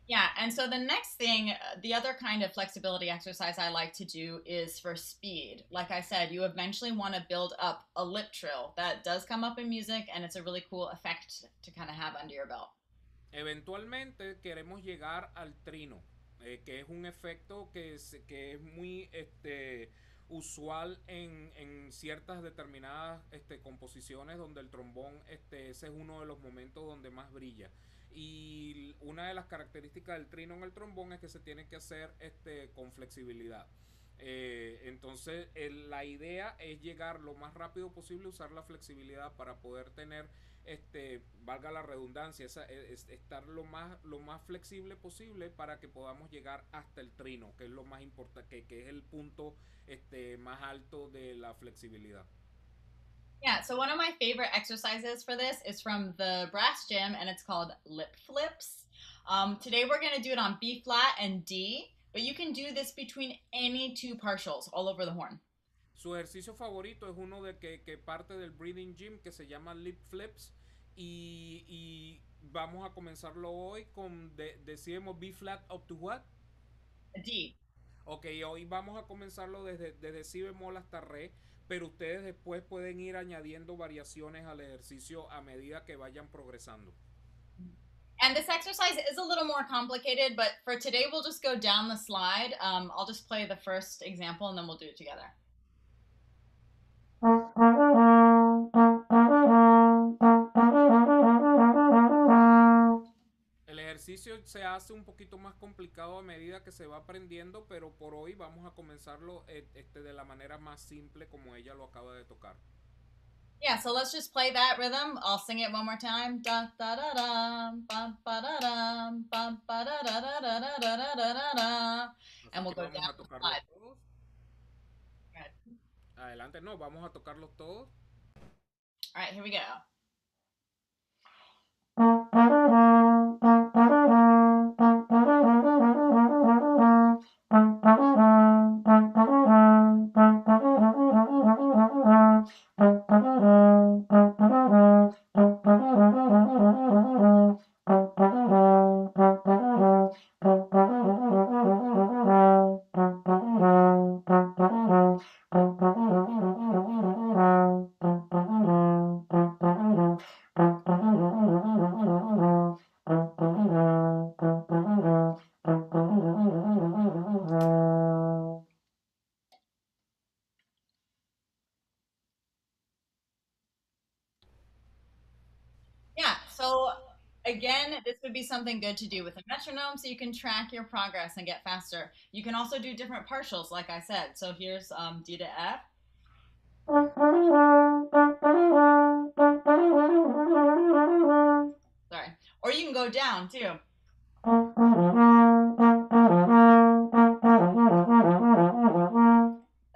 Yeah, and so the next thing, the other kind of flexibility exercise I like to do is for speed. Like I said, you eventually want to build up a lip trill. That does come up in music, and it's a really cool effect to kind of have under your belt. Eventualmente queremos llegar al trino, que es un efecto que es muy usual en ciertas determinadas composiciones donde el trombón, ese es uno de los momentos donde más brilla. Y una de las características del trino en el trombón es que se tiene que hacer con flexibilidad. Entonces la idea es llegar lo más rápido posible, usar la flexibilidad para poder tener, valga la redundancia, estar lo más flexible posible para que podamos llegar hasta el trino, que es lo más importante, que es el punto más alto de la flexibilidad. Yeah, so one of my favorite exercises for this is from the brass gym, and it's called lip flips. Today we're going to do it on B flat and D, but you can do this between any two partials all over the horn. Su ejercicio favorito es uno de que parte del breathing gym que se llama lip flips y vamos a comenzarlo hoy con decimos B flat up to what? D. Ok, hoy vamos a comenzarlo desde si bemol hasta re, pero ustedes después pueden ir añadiendo variaciones al ejercicio a medida que vayan progresando. And this exercise is a little more complicated, but for today we'll just go down the slide. I'll just play the first example and then we'll do it together. El ejercicio se hace un poquito más complicado a medida que se va aprendiendo, pero por hoy vamos a comenzarlo de la manera más simple como ella lo acaba de tocar. Yeah, so let's just play that rhythm. I'll sing it one more time. Da da da da, ba ba da da, ba ba da da da da da da da da da. And we'll go down the slide. Todos. Adelante, no, vamos a tocarlos todos. All right, here we go. Yeah, so again, this would be something good to do with a metronome so you can track your progress and get faster. You can also do different partials, like I said. So here's D to F. Sorry. Or you can go down too.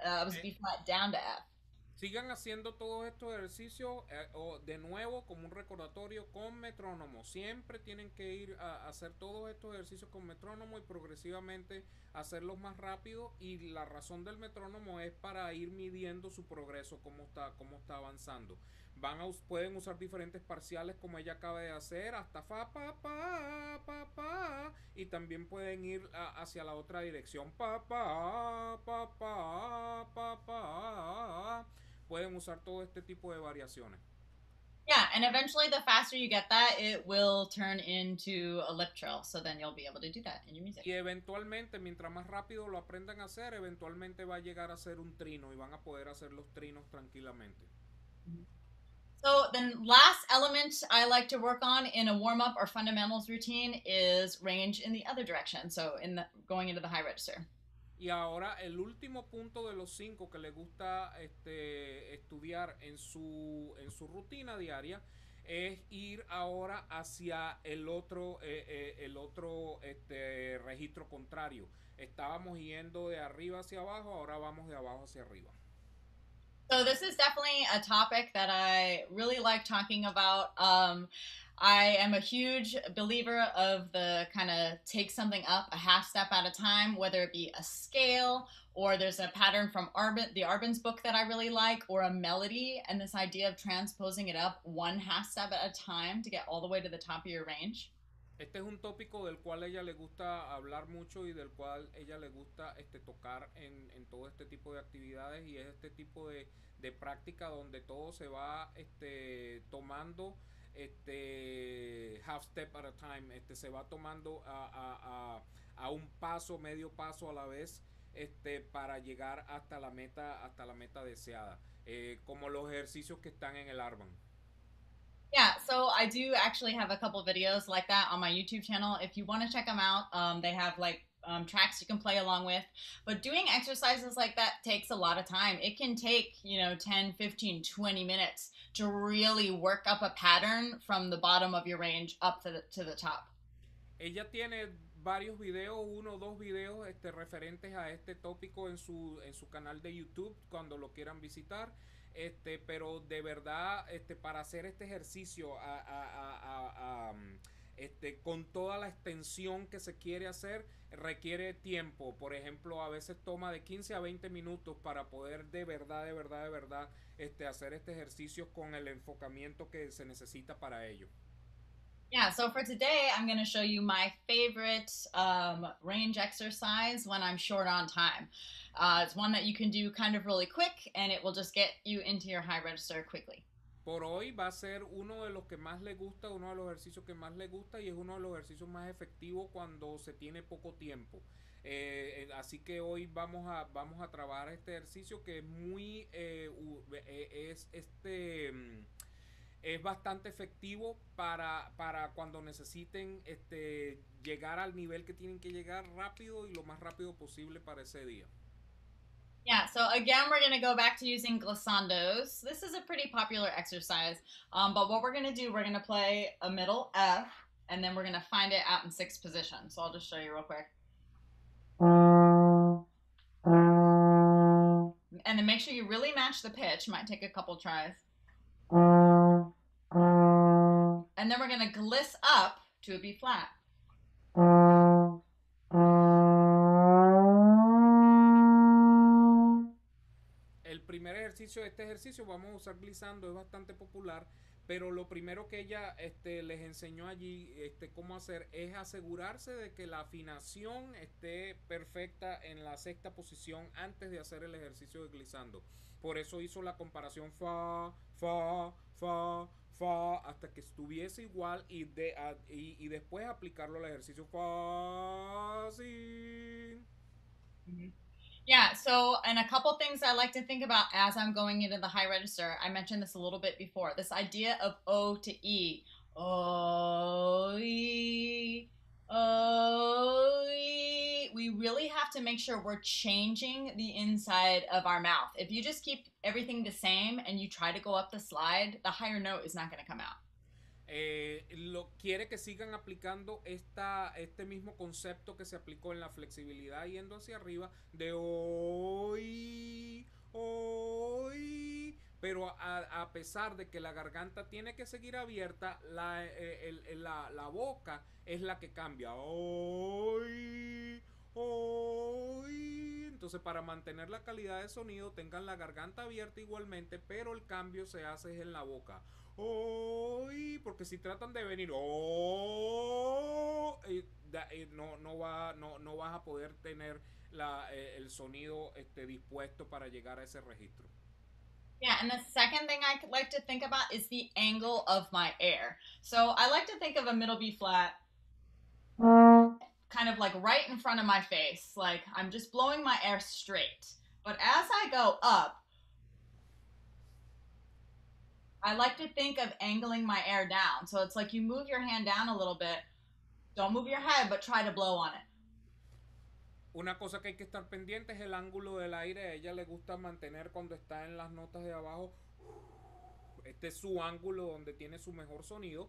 That was B flat down to F. Sigan haciendo todos estos ejercicios o de nuevo como un recordatorio con metrónomo. Siempre tienen que ir a hacer todos estos ejercicios con metrónomo y progresivamente hacerlos más rápido. Y la razón del metrónomo es para ir midiendo su progreso, cómo está avanzando. Pueden usar diferentes parciales como ella acaba de hacer, hasta fa, pa, pa, pa, pa, y también pueden ir hacia la otra dirección, pa, pa, pa, pa, pa, pa. Pueden usar todo este tipo de variaciones. Yeah, and eventually the faster you get that, it will turn into a lip trill, so then you'll be able to do that in your music. Y eventualmente, mientras más rápido lo aprendan a hacer, eventualmente va a llegar a ser un trino y van a poder hacer los trinos tranquilamente. So then last element I like to work on in a warm-up or fundamentals routine is range in the other direction, so going into the high register. Y ahora el último punto de los 5 que le gusta estudiar en su rutina diaria es ir ahora hacia el otro registro contrario. Estábamos yendo de arriba hacia abajo, ahora vamos de abajo hacia arriba. So this is definitely a topic that I really like talking about. I am a huge believer of the kind of take something up a half step at a time, whether it be a scale or there's a pattern from the Arbin's book that I really like, or a melody, and this idea of transposing it up one half step at a time to get all the way to the top of your range. Este es un tópico del cual a ella le gusta hablar mucho y del cual ella le gusta tocar en todo este tipo de actividades, y es este tipo de práctica donde todo se va tomando half step at a time, se va tomando a un paso, medio paso a la vez, para llegar hasta la meta deseada, como los ejercicios que están en el Arban. Yeah, so I do actually have a couple videos like that on my YouTube channel. If you want to check them out, they have like tracks you can play along with. But doing exercises like that takes a lot of time. It can take, 10, 15, 20 minutes to really work up a pattern from the bottom of your range up to the top. Ella tiene varios videos, uno o dos videos referentes a este tópico en su canal de YouTube cuando lo quieran visitar. Pero de verdad, para hacer este ejercicio con toda la extensión que se quiere hacer, requiere tiempo. Por ejemplo, a veces toma de 15 a 20 minutos para poder de verdad hacer este ejercicio con el enfocamiento que se necesita para ello. Yeah, so for today, I'm going to show you my favorite range exercise when I'm short on time. It's one that you can do kind of really quick, and it will just get you into your high register quickly. Por hoy va a ser uno de los que más le gusta, uno de los ejercicios que más le gusta, y es uno de los ejercicios más efectivos cuando se tiene poco tiempo. Así que hoy vamos a trabajar este ejercicio que es muy es bastante efectivo para cuando necesiten llegar al nivel que tienen que llegar rápido y lo más rápido posible para ese día. Yeah, so again, we're going to go back to using glissandos. This is a pretty popular exercise, but what we're going to do, we're going to play a middle F, and then we're going to find it out in 6th position. So I'll just show you real quick. And then make sure you really match the pitch. Might take a couple tries. And then we're going to gliss up to a B flat. El primer ejercicio, este ejercicio vamos a usar glissando, es bastante popular, pero lo primero que ella les enseñó allí cómo hacer es asegurarse de que la afinación esté perfecta en la 6ª posición antes de hacer el ejercicio de glissando. Por eso hizo la comparación fa, fa, fa, fa, hasta que estuviese igual y después aplicarlo al ejercicio fa, si. Yeah, so, and a couple things I like to think about as I'm going into the high register. I mentioned this a little bit before. This idea of O to E. O, E, O, E. We really have to make sure we're changing the inside of our mouth. If you just keep everything the same and you try to go up the slide, the higher note is not going to come out. Quiere que sigan aplicando este mismo concepto que se aplicó en la flexibilidad yendo hacia arriba de hoy, pero a pesar de que la garganta tiene que seguir abierta, la boca es la que cambia. Hoy. Entonces, para mantener la calidad de sonido, tengan la garganta abierta igualmente, pero el cambio se hace en la boca. Porque si tratan de venir no vas a poder tener el sonido dispuesto para llegar a ese registro. Yeah, and the second thing I like to think about is the angle of my air. So I like to think of a middle B flat kind of like right in front of my face, like I'm just blowing my air straight. But as I go up, I like to think of angling my air down. So it's like you move your hand down a little bit. Don't move your head, but try to blow on it. Una cosa que hay que estar pendiente es el ángulo del aire. A ella le gusta mantener cuando está en las notas de abajo. Este es su ángulo donde tiene su mejor sonido.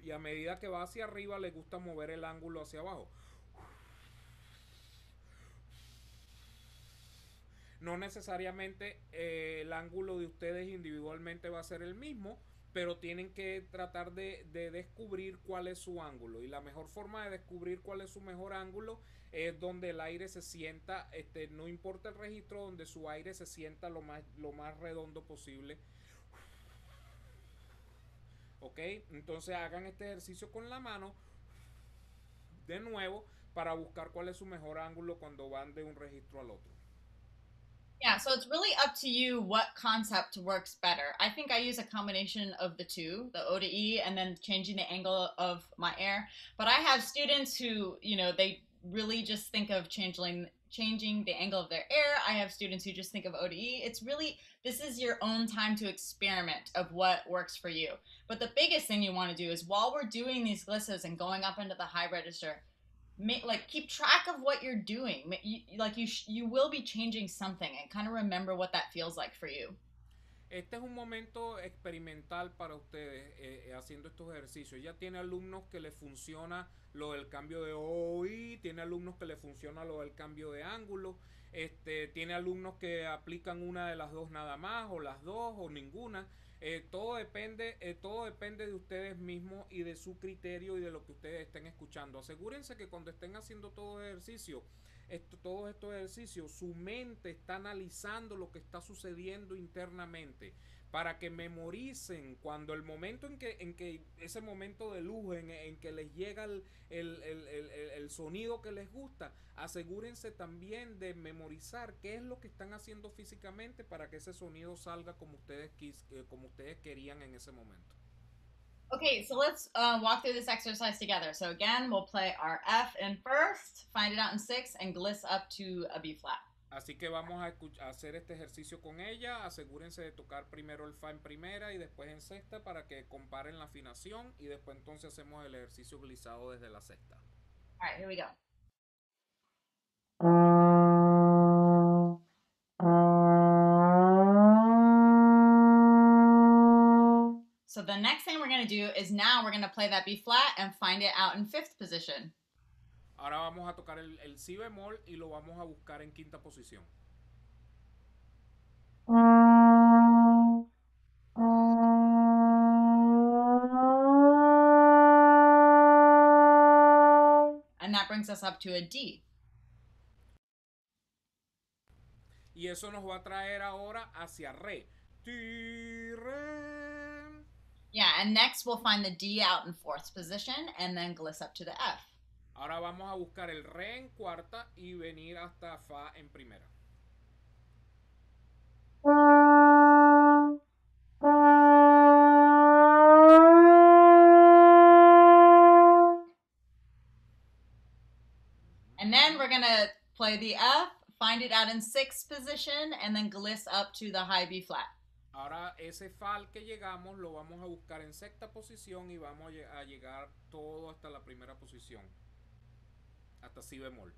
Y a medida que va hacia arriba le gusta mover el ángulo hacia abajo. No necesariamente el ángulo de ustedes individualmente va a ser el mismo, pero tienen que tratar de descubrir cuál es su ángulo. Y la mejor forma de descubrir cuál es su mejor ángulo es donde el aire se sienta, no importa el registro, donde su aire se sienta lo más redondo posible. Ok, entonces hagan este ejercicio con la mano de nuevo para buscar cuál es su mejor ángulo cuando van de un registro al otro. Yeah, so it's really up to you what concept works better. I think I use a combination of the two, the O to E, and then changing the angle of my air. But I have students who, really just think of changing the angle of their air. I have students who just think of ODE. It's really, this is your own time to experiment of what works for you. But the biggest thing you want to do is while we're doing these glisses and going up into the high register, keep track of what you're doing. You will be changing something, and kind of remember what that feels like for you. Este es un momento experimental para ustedes haciendo estos ejercicios. Ya tiene alumnos que les funciona lo del cambio de OI, tiene alumnos que les funciona lo del cambio de ángulo, tiene alumnos que aplican una de las dos nada más, o las dos, o ninguna. Todo depende de ustedes mismos y de su criterio y de lo que ustedes estén escuchando. Asegúrense que cuando estén haciendo todos estos ejercicios, su mente está analizando lo que está sucediendo internamente, para que memoricen cuando el momento en que ese momento de luz, en que les llega el sonido que les gusta, asegúrense también de memorizar qué es lo que están haciendo físicamente para que ese sonido salga como ustedes querían en ese momento. Okay, so let's walk through this exercise together. So again, we'll play our F in first, find it out in 6, and gliss up to a B flat. Así que vamos a hacer este ejercicio con ella. Asegúrense de tocar primero el Fa en primera y después en sexta para que comparen la afinación, y después entonces hacemos el ejercicio glisado desde la sexta. All right, here we go. So the next thing we're going to do is now we're going to play that B flat and find it out in 5th position. Ahora vamos a tocar el Si bemol y lo vamos a buscar en quinta posición. And that brings us up to a D. Y eso nos va a traer ahora hacia Re. Ti, Re. Yeah, and next we'll find the D out in 4th position and then gliss up to the F. Ahora vamos a buscar el Re en cuarta y venir hasta Fa en primera. And then we're going to play the F, find it out in 6th position, and then gliss up to the high B flat. Ahora ese Fa al que llegamos lo vamos a buscar en sexta posición y vamos a llegar todo hasta la primera posición, hasta Si bemol.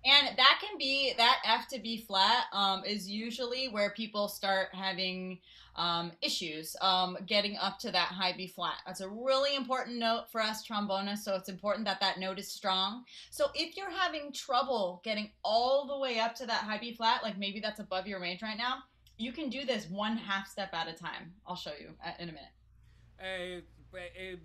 And that can be, that F to B flat is usually where people start having issues getting up to that high B flat. That's a really important note for us trombonists, so it's important that that note is strong. So if you're having trouble getting all the way up to that high B flat, like maybe that's above your range right now, you can do this 1/2 step at a time. I'll show you in a minute.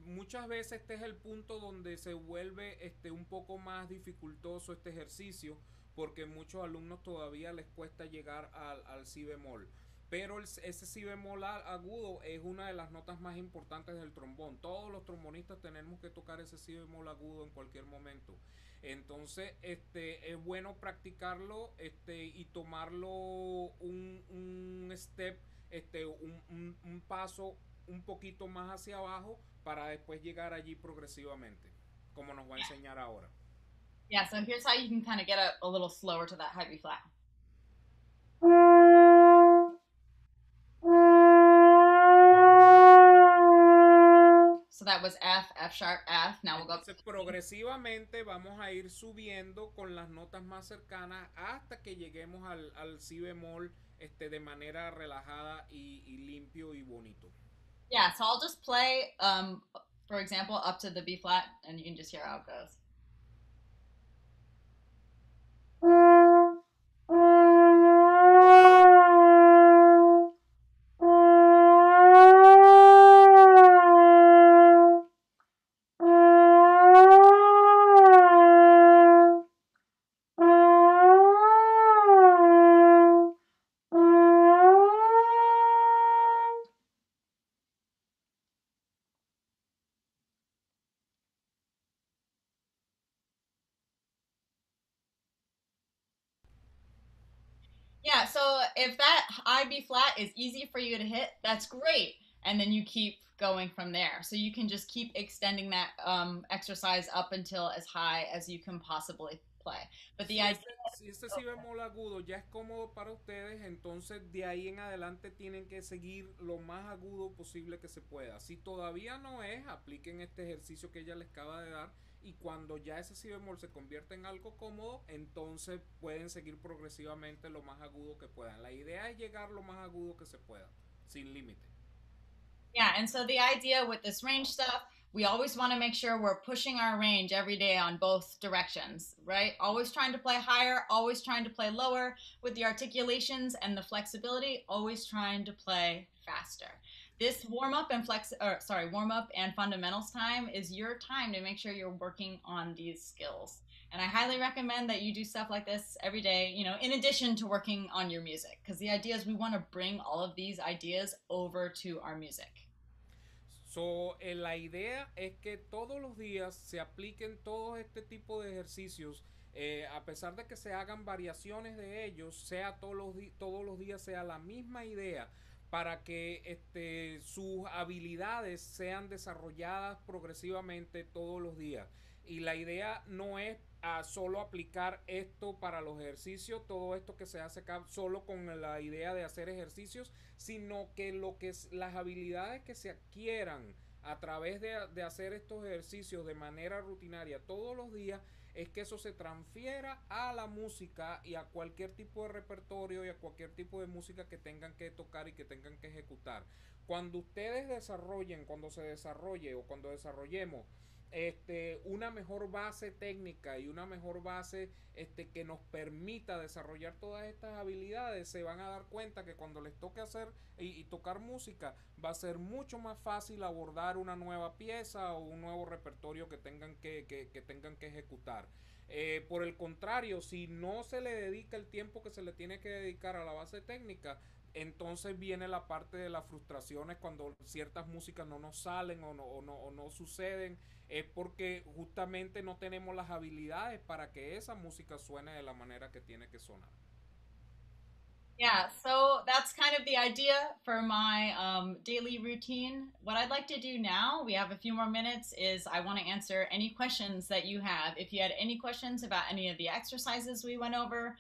Muchas veces este es el punto donde se vuelve un poco más dificultoso este ejercicio, porque muchos alumnos todavía les cuesta llegar al Si bemol. Pero ese Si bemol agudo es una de las notas más importantes del trombón. Todos los trombonistas tenemos que tocar ese Si bemol agudo en cualquier momento. Entonces es bueno practicarlo y tomarlo un step, un paso un poquito más hacia abajo para después llegar allí progresivamente, como nos va a enseñar ahora. Yeah, so here's how you can kind of get a little slower to that high B flat. So that was F, F sharp, F. Now we'll go. Entonces, progresivamente vamos a ir subiendo con las notas más cercanas hasta que lleguemos al Si bemol de manera relajada y limpio y bonito. Yeah, so I'll just play, for example, up to the B flat, and you can just hear how it goes. if that I B flat is easy for you to hit, that's great. And then you keep going from there. So you can just keep extending that exercise up until as high as you can possibly play. But the idea... Si este si bemol agudo ya es cómodo para ustedes, entonces de ahí en adelante tienen que seguir lo más agudo posible que se pueda. Si todavía no es, apliquen este ejercicio que ella les acaba de dar, y cuando ya ese si bemol se convierte en algo cómodo, entonces pueden seguir progresivamente lo más agudo que puedan. La idea es llegar lo más agudo que se pueda, sin límite. Yeah, and so the idea with this range stuff, we always want to make sure we're pushing our range every day on both directions, right? Always trying to play higher, always trying to play lower. With the articulations and the flexibility, always trying to play faster. This warm-up and fundamentals time is your time to make sure you're working on these skills. And I highly recommend that you do stuff like this every day, you know, in addition to working on your music, because the idea is we want to bring all of these ideas over to our music. So, la idea es que todos los días se apliquen todo este tipo de ejercicios, a pesar de que se hagan variaciones de ellos, sea todos los días sea la misma idea, para que sus habilidades sean desarrolladas progresivamente todos los días. Y la idea no es solo aplicar esto para los ejercicios, todo esto que se hace acá solo con la idea de hacer ejercicios, sino que las habilidades que se adquieran a través de hacer estos ejercicios de manera rutinaria todos los días, es que eso se transfiera a la música y a cualquier tipo de repertorio y a cualquier tipo de música que tengan que tocar y que tengan que ejecutar. Cuando ustedes cuando se desarrolle o cuando desarrollemos una mejor base técnica y una mejor base que nos permita desarrollar todas estas habilidades, se van a dar cuenta que cuando les toque hacer y tocar música, va a ser mucho más fácil abordar una nueva pieza o un nuevo repertorio que tengan que ejecutar. Por el contrario, si no se le dedica el tiempo que se le tiene que dedicar a la base técnica, entonces viene la parte de las frustraciones cuando ciertas músicas no nos salen o no suceden. Es porque justamente no tenemos las habilidades para que esa música suene de la manera que tiene que sonar. Yeah, so that's kind of the idea for my daily routine. What I'd like to do now, we have a few more minutes, is I want to answer any questions that you have. If you had any questions about any of the exercises we went over,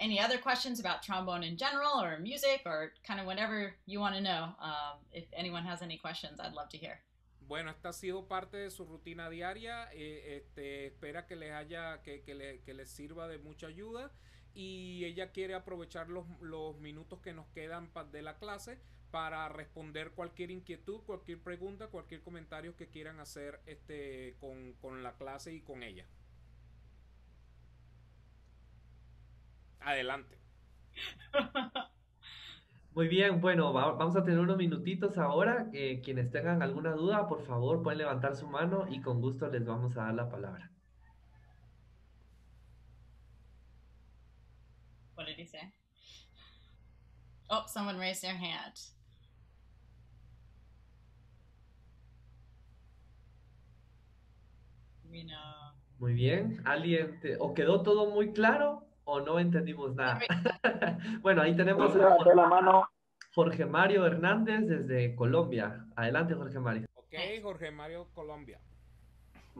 any other questions about trombone in general or music or kind of whatever you want to know, if anyone has any questions, I'd love to hear. Bueno, esta ha sido parte de su rutina diaria. Espera que les sirva de mucha ayuda. Y ella quiere aprovechar los minutos que nos quedan de la clase para responder cualquier inquietud, cualquier pregunta, cualquier comentario que quieran hacer con la clase y con ella. Adelante. Muy bien, bueno, vamos a tener unos minutitos ahora. Quienes tengan alguna duda, por favor, pueden levantar su mano y con gusto les vamos a dar la palabra. What did he say? Oh, someone raised their hand. We know. Muy bien. ¿Alguien o quedó todo muy claro o no entendimos nada? Bueno, ahí tenemos a Jorge Mario Hernández desde Colombia. Adelante, Jorge Mario. Ok, Jorge Mario, Colombia.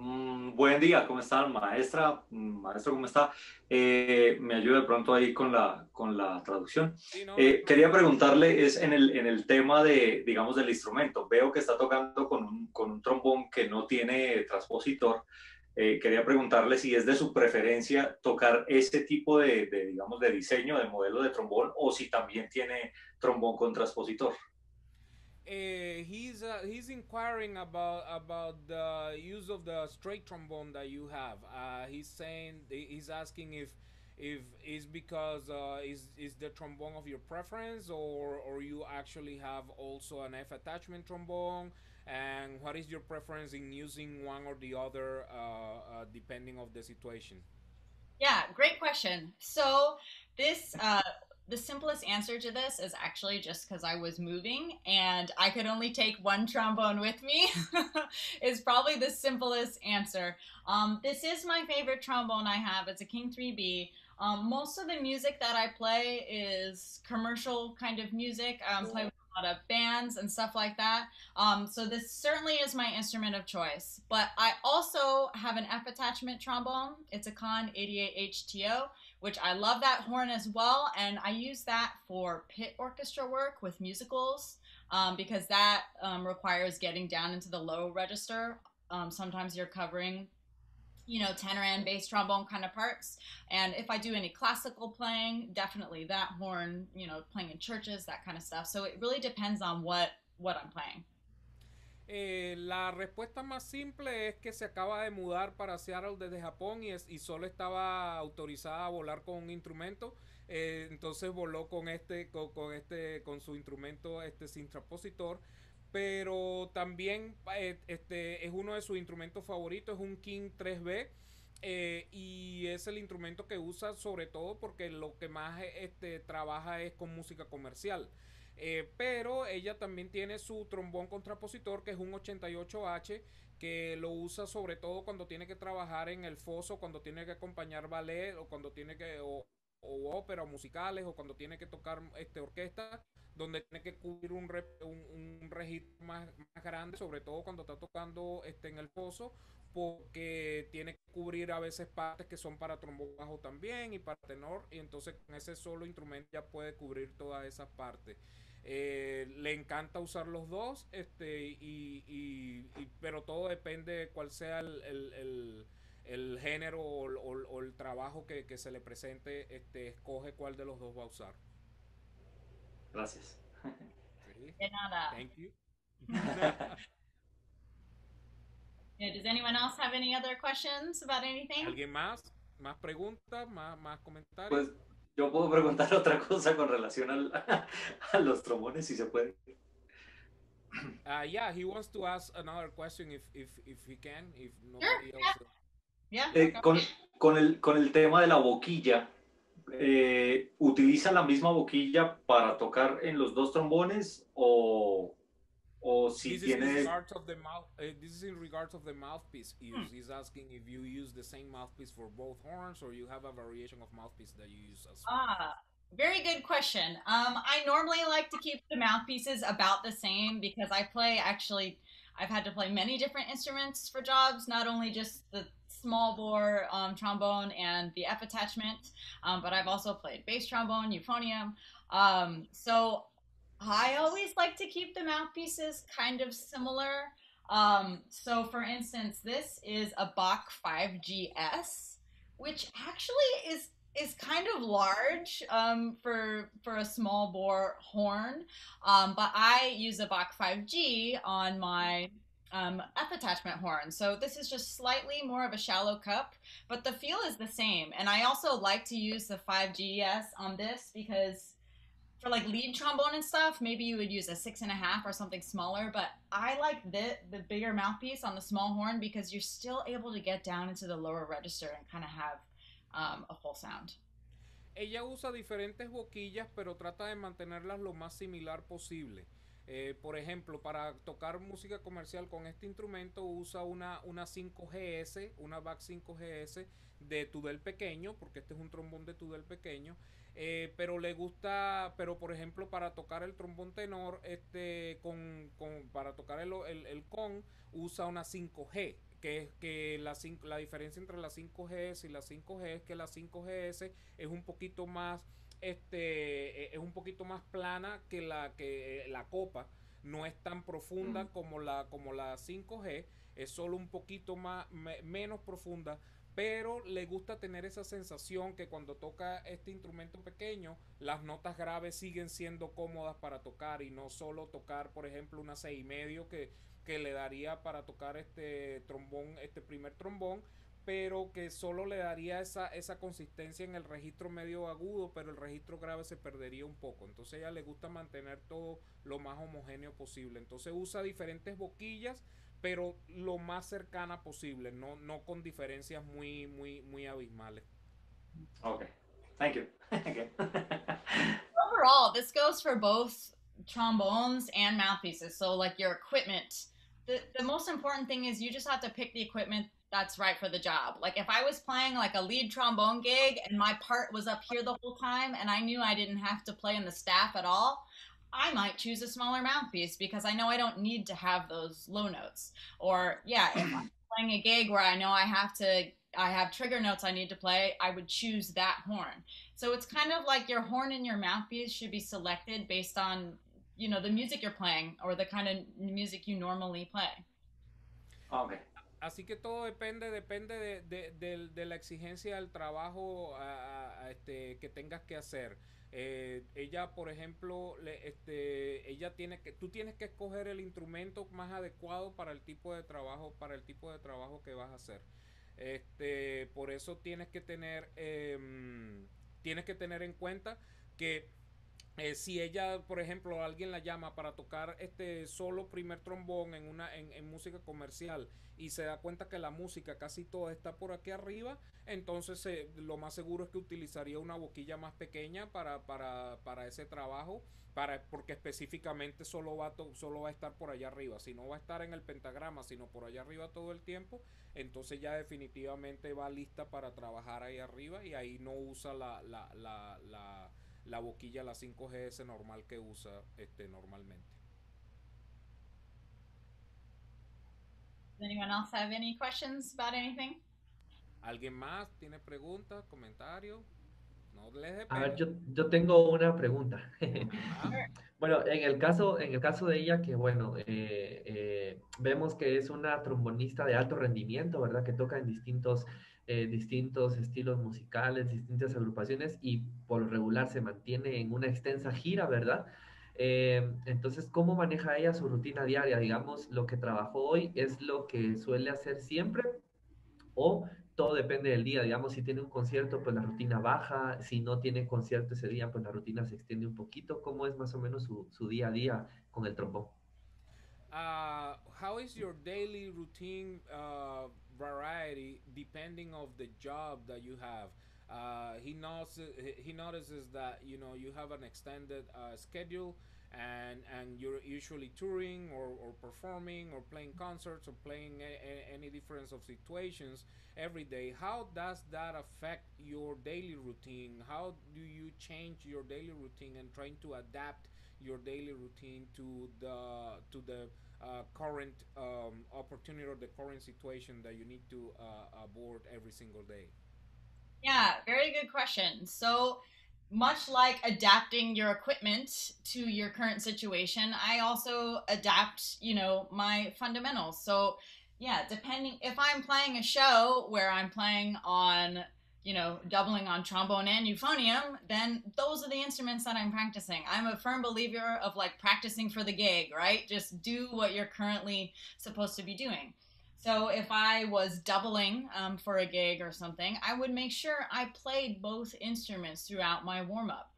Buen día, ¿cómo están, maestra? Maestro, ¿cómo está? Me ayuda de pronto ahí con la traducción. Sí, no. Quería preguntarle, es en el tema digamos, del instrumento. Veo que está tocando con un trombón que no tiene transpositor. Quería preguntarle si es de su preferencia tocar ese tipo digamos, de diseño, de modelo de trombón, o si también tiene trombón con transpositor. He's inquiring about the use of the straight trombone that you have. He's asking if it's because is the trombone of your preference, or you actually have also an F attachment trombone, and what is your preference in using one or the other depending of the situation? Yeah, great question. So this the simplest answer to this is actually just because I was moving and I could only take one trombone with me is probably the simplest answer. This is my favorite trombone I have. It's a King 3B. Most of the music that I play is commercial kind of music. Play with a lot of bands and stuff like that. So this certainly is my instrument of choice. But I also have an F attachment trombone. It's a Con 88HTO, which I love that horn as well. And I use that for pit orchestra work with musicals because that requires getting down into the low register. Sometimes you're covering tenor and bass trombone kind of parts. And if I do any classical playing, definitely that horn, playing in churches, that kind of stuff. So it really depends on what I'm playing. La respuesta más simple es que se acaba de mudar para Seattle desde Japón y solo estaba autorizada a volar con un instrumento. Entonces voló con su instrumento sin transpositor. Pero también es uno de sus instrumentos favoritos, es un King 3B y es el instrumento que usa sobre todo porque lo que más trabaja es con música comercial. Pero ella también tiene su trombón con transpositor, que es un 88H, que lo usa sobre todo cuando tiene que trabajar en el foso, cuando tiene que acompañar ballet o cuando tiene que o ópera o musicales o cuando tiene que tocar orquesta, donde tiene que cubrir un registro más grande, sobre todo cuando está tocando en el foso, porque tiene que cubrir a veces partes que son para trombón bajo también y para tenor, y entonces con ese solo instrumento ya puede cubrir todas esas partes. Le encanta usar los dos, pero todo depende de cuál sea el género o el trabajo que se le presente, escoge cuál de los dos va a usar. Gracias. Sí. De nada. Thank you. Yeah, does anyone else have any other questions about anything? ¿Alguien más? ¿Más preguntas? ¿Más comentarios? Pues yo puedo preguntar otra cosa con relación a los trombones, si se puede. Yeah, he wants to ask another question if he can, if nobody Sure, else. Yeah. Con el tema de la boquilla, ¿utiliza la misma boquilla para tocar en los dos trombones o si This tiene... is in regards of the mouthpiece use. He's asking if you use the same mouthpiece for both horns or you have a variation of mouthpiece that you use as well. Very good question. I normally like to keep the mouthpieces about the same because I've had to play many different instruments for jobs, not only just the small bore trombone and the F attachment, but I've also played bass trombone, euphonium. So I always like to keep the mouthpieces kind of similar. So for instance, this is a Bach 5GS, which actually is kind of large for a small bore horn, but I use a Bach 5G on my F attachment horn. So this is just slightly more of a shallow cup, but the feel is the same. And I also like to use the 5GS on this because for like lead trombone and stuff, maybe you would use a 6.5 or something smaller, but I like the bigger mouthpiece on the small horn because you're still able to get down into the lower register and kind of have a full sound. Ella usa diferentes boquillas, pero trata de mantenerlas lo más similar posible. Por ejemplo, para tocar música comercial con este instrumento usa una 5GS, una Bach 5GS de tudel pequeño, porque este es un trombón de tudel pequeño. Pero le gusta, por ejemplo, para tocar el trombón tenor, para tocar el con, usa una 5G, que la diferencia entre la 5GS y la 5G es que la 5GS es un poquito más plana que la copa, no es tan profunda como la 5G, es solo un poquito menos profunda, pero le gusta tener esa sensación que cuando toca este instrumento pequeño, las notas graves siguen siendo cómodas para tocar y no solo tocar, por ejemplo, una 6.5 que le daría para tocar este primer trombón, pero que solo le daría esa consistencia en el registro medio agudo, pero el registro grave se perdería un poco. Entonces a ella le gusta mantener todo lo más homogéneo posible. Entonces usa diferentes boquillas, pero lo más cercana posible, no con diferencias muy abismales. Okay, thank you. Overall, this goes for both trombones and mouthpieces. So like your equipment, the most important thing is you just have to pick the equipment that's right for the job. Like if I was playing like a lead trombone gig and my part was up here the whole time and I knew I didn't have to play in the staff at all, I might choose a smaller mouthpiece because I know I don't need to have those low notes. Or yeah, if I'm playing a gig where I know I have trigger notes I need to play, I would choose that horn. So it's kind of like your horn and your mouthpiece should be selected based on, you know, the music you're playing or the kind of music you normally play. Okay. Así que todo depende de la exigencia del trabajo que tengas que hacer. Ella, por ejemplo, ella tú tienes que escoger el instrumento más adecuado para el tipo de trabajo, que vas a hacer. Por eso tienes que tener en cuenta que si ella, por ejemplo, alguien la llama para tocar solo primer trombón en música comercial y se da cuenta que la música casi toda está por aquí arriba, entonces lo más seguro es que utilizaría una boquilla más pequeña para ese trabajo, porque específicamente solo va a estar por allá arriba. Si no va a estar en el pentagrama, sino por allá arriba todo el tiempo, entonces ya definitivamente va lista para trabajar ahí arriba y ahí no usa la boquilla, la 5GS normal que usa normalmente. Does anyone else have any questions about anything? ¿Alguien más tiene preguntas, comentarios? No les dé A ver, pena. yo tengo una pregunta. Ajá. Bueno, en el caso de ella, que bueno, vemos que es una trombonista de alto rendimiento, ¿verdad? Que toca en distintos estilos musicales, distintas agrupaciones y por lo regular se mantiene en una extensa gira, ¿verdad? Entonces, ¿cómo maneja ella su rutina diaria? Digamos, lo que trabajó hoy es lo que suele hacer siempre o todo depende del día. Digamos, si tiene un concierto, pues la rutina baja. Si no tiene concierto ese día, pues la rutina se extiende un poquito. ¿Cómo es más o menos su día a día con el trombón? How is your daily routine variety depending of the job that you have? He notices that you have an extended schedule, and you're usually touring or performing or playing concerts or playing any difference of situations every day. How does that affect your daily routine? How do you change your daily routine and trying to adapt your daily routine to the current opportunity or the current situation that you need to board every single day? Yeah, very good question. So, much like adapting your equipment to your current situation, I also adapt, you know, my fundamentals. So, yeah, depending if I'm playing a show where I'm playing on, you know, doubling on trombone and euphonium, then those are the instruments that I'm practicing. I'm a firm believer of like practicing for the gig, right? Just do what you're currently supposed to be doing. So if I was doubling for a gig or something, I would make sure I played both instruments throughout my warm-up.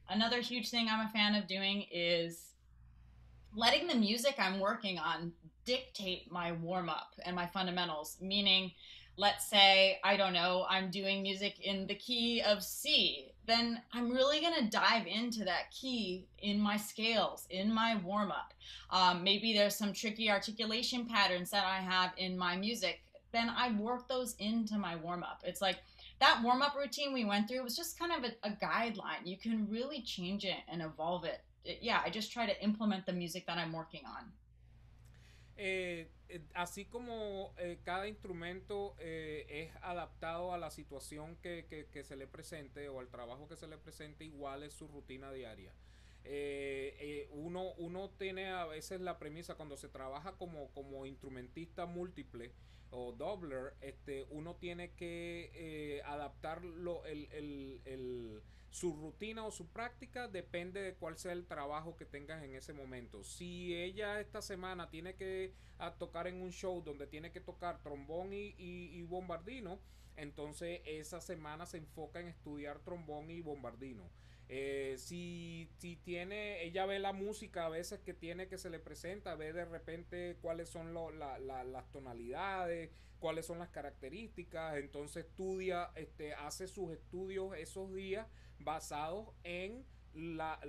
Another huge thing I'm a fan of doing is letting the music I'm working on dictate my warm-up and my fundamentals, meaning let's say, I don't know, I'm doing music in the key of C, then I'm really going to dive into that key in my scales, in my warm-up. Maybe there's some tricky articulation patterns that I have in my music, then I work those into my warm-up. It's like that warm-up routine we went through was just kind of a guideline. You can really change it and evolve it. Yeah, I just try to implement the music that I'm working on. Así como cada instrumento es adaptado a la situación que se le presente o al trabajo que se le presente, igual es su rutina diaria. Uno tiene a veces la premisa cuando se trabaja como instrumentista múltiple o doubler, uno tiene que adaptarlo su rutina o su práctica depende de cuál sea el trabajo que tengas en ese momento. Si ella esta semana tiene que tocar en un show donde tiene que tocar trombón y bombardino, entonces esa semana se enfoca en estudiar trombón y bombardino. Si ella ve la música a veces que se le presenta, ve de repente cuáles son las tonalidades, cuáles son las características, entonces estudia, hace sus estudios esos días basados en las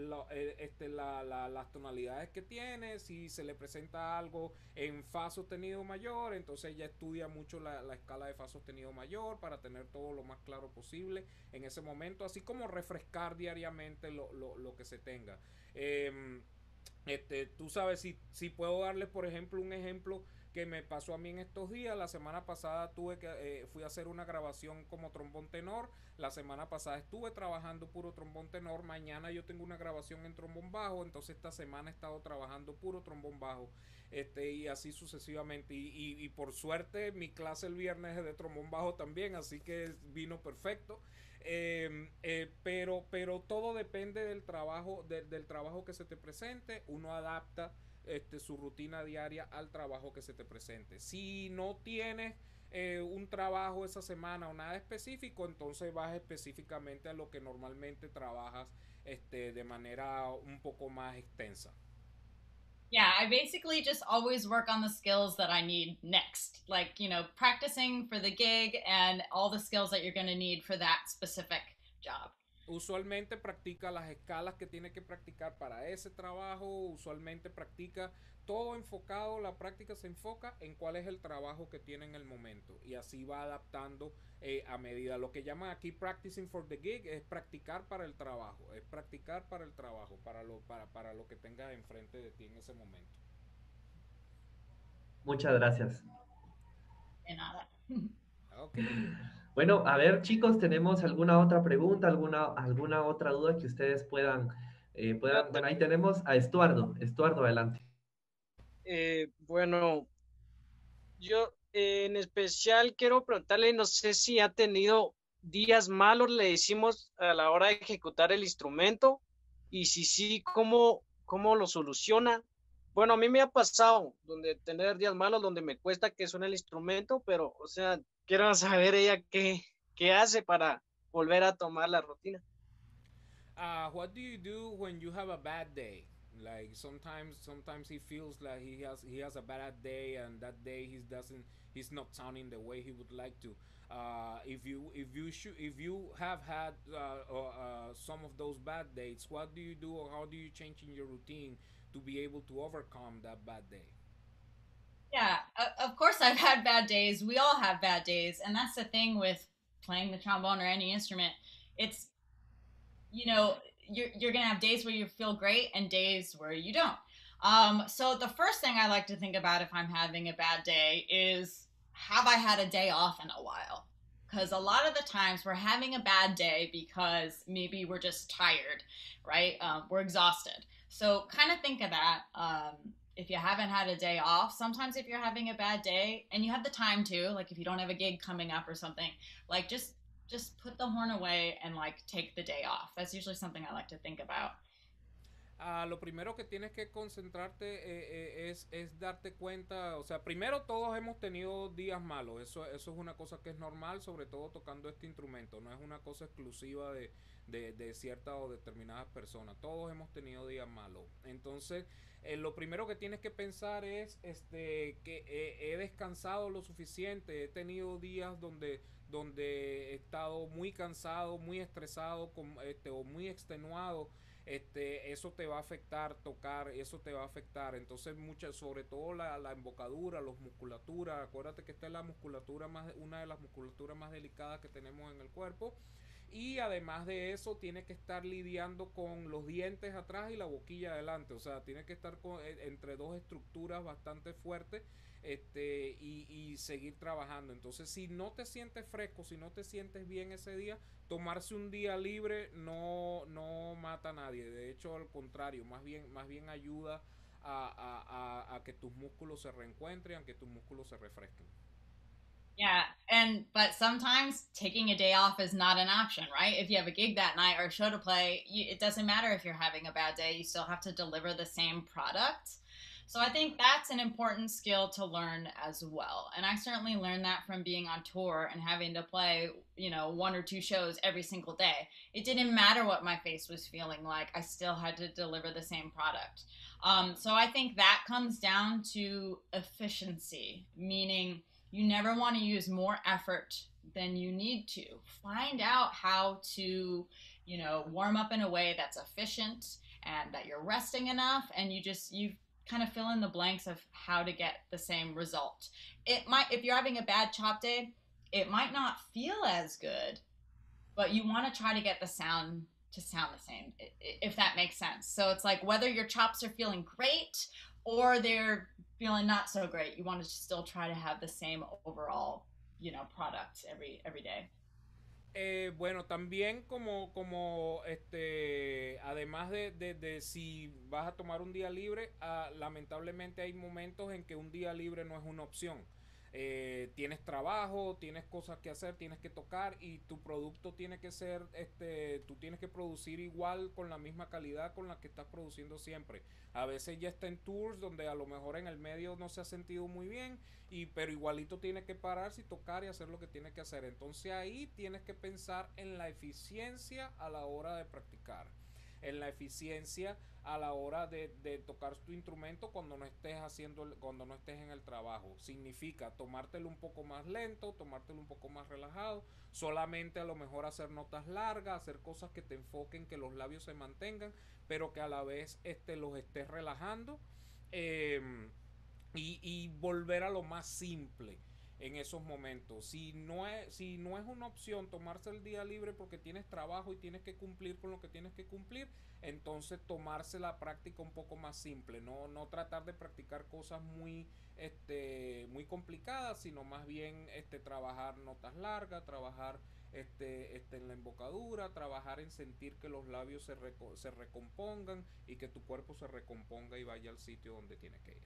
tonalidades que tiene, si se le presenta algo en fa sostenido mayor, entonces ella estudia mucho la escala de fa sostenido mayor para tener todo lo más claro posible en ese momento, así como refrescar diariamente lo que se tenga. Tú sabes, si puedo darles por ejemplo un ejemplo que me pasó a mí en estos días. La semana pasada fui a hacer una grabación como trombón tenor. La semana pasada estuve trabajando puro trombón tenor. Mañana yo tengo una grabación en trombón bajo. Entonces esta semana he estado trabajando puro trombón bajo. Y así sucesivamente. Y por suerte mi clase el viernes es de trombón bajo también. Así que vino perfecto. Pero todo depende del trabajo, del trabajo que se te presente. Uno adapta su rutina diaria al trabajo que se te presente. Si no tienes un trabajo esa semana o nada específico, entonces vas específicamente a lo que normalmente trabajas de manera un poco más extensa. Yeah, I basically just always work on the skills that I need next. Like, you know, practicing for the gig and all the skills that you're going to need for that specific job. Usualmente practica las escalas que tiene que practicar para ese trabajo, usualmente practica todo enfocado, la práctica se enfoca en cuál es el trabajo que tiene en el momento y así va adaptando a medida. Lo que llaman aquí practicing for the gig es practicar para el trabajo, es practicar para el trabajo, para lo que tengas enfrente de ti en ese momento. Muchas gracias. De nada. Ok. Bueno, a ver, chicos, ¿tenemos alguna otra pregunta, alguna otra duda que ustedes puedan? Bueno, ahí tenemos a Estuardo. Estuardo, adelante. Bueno, yo en especial quiero preguntarle, no sé si ha tenido días malos, le decimos, a la hora de ejecutar el instrumento, y si sí, ¿cómo lo soluciona? Bueno, a mí me ha pasado donde tener días malos, donde me cuesta que suene el instrumento, pero, o sea, quiero saber ella qué hace para volver a tomar la rutina. What do you do when you have a bad day? Like sometimes he feels like he has a bad day, and that day he's not sounding the way he would like to. If you have had some of those bad days, what do you do, or how do you change in your routine to be able to overcome that bad day? Yeah, of course I've had bad days. We all have bad days. And that's the thing with playing the trombone or any instrument. It's, you know, you're going to have days where you feel great and days where you don't. So the first thing I like to think about if I'm having a bad day is, have I had a day off in a while? Because a lot of the times we're having a bad day because maybe we're just tired, right? We're exhausted. So kind of think of that. If you haven't had a day off, sometimes if you're having a bad day and you have the time to, like if you don't have a gig coming up or something, like just put the horn away and like take the day off. That's usually something I like to think about. Lo primero que tienes que concentrarte es darte cuenta, o sea, primero todos hemos tenido días malos, eso es una cosa que es normal, sobre todo tocando este instrumento, no es una cosa exclusiva de ciertas o determinadas personas, todos hemos tenido días malos. Entonces, lo primero que tienes que pensar es que he descansado lo suficiente, he tenido días donde he estado muy cansado, muy estresado o muy extenuado. Eso te va a afectar, tocar, eso te va a afectar. Entonces, sobre todo la embocadura, los musculaturas. Acuérdate que esta es una de las musculaturas más delicadas que tenemos en el cuerpo. Y además de eso, tiene que estar lidiando con los dientes atrás y la boquilla adelante. O sea, tiene que estar entre dos estructuras bastante fuertes y seguir trabajando. Entonces, si no te sientes fresco, si no te sientes bien ese día, tomarse un día libre no mata a nadie. De hecho, al contrario, más bien ayuda a que tus músculos se reencuentren, a que tus músculos se refresquen. Yeah, but sometimes taking a day off is not an option, right? If you have a gig that night or a show to play, it doesn't matter if you're having a bad day, you still have to deliver the same product. So I think that's an important skill to learn as well. And I certainly learned that from being on tour and having to play, you know, 1 or 2 shows every single day. It didn't matter what my face was feeling like, I still had to deliver the same product. So I think that comes down to efficiency, meaning you never want to use more effort than you need to. Find out how to, you know, warm up in a way that's efficient and that you're resting enough, and you kind of fill in the blanks of how to get the same result. It might, if you're having a bad chop day, it might not feel as good, but you want to try to get the sound to sound the same, if that makes sense. So it's like whether your chops are feeling great or they're feeling not so great, you want to still try to have the same overall, you know, product every day. Bueno, también como además de si vas a tomar un día libre, lamentablemente hay momentos en que un día libre no es una opción. Tienes trabajo, tienes cosas que hacer, tienes que tocar y tu producto tiene que ser, tú tienes que producir igual con la misma calidad con la que estás produciendo siempre. A veces ya está en tours donde a lo mejor en el medio no se ha sentido muy bien, pero igualito tiene que pararse y tocar y hacer lo que tiene que hacer. Entonces ahí tienes que pensar en la eficiencia a la hora de practicar, en la eficiencia a la hora de tocar tu instrumento cuando no estés cuando no estés en el trabajo. Significa tomártelo un poco más lento, tomártelo un poco más relajado, solamente a lo mejor hacer notas largas, hacer cosas que te enfoquen, que los labios se mantengan, pero que a la vez los estés relajando, eh, y volver a lo más simple en esos momentos. Si no es una opción tomarse el día libre porque tienes trabajo y tienes que cumplir con lo que tienes que cumplir, entonces tomarse la práctica un poco más simple, no tratar de practicar cosas muy complicadas, sino más bien trabajar notas largas, trabajar en la embocadura, trabajar en sentir que los labios se recompongan y que tu cuerpo se recomponga y vaya al sitio donde tiene que ir.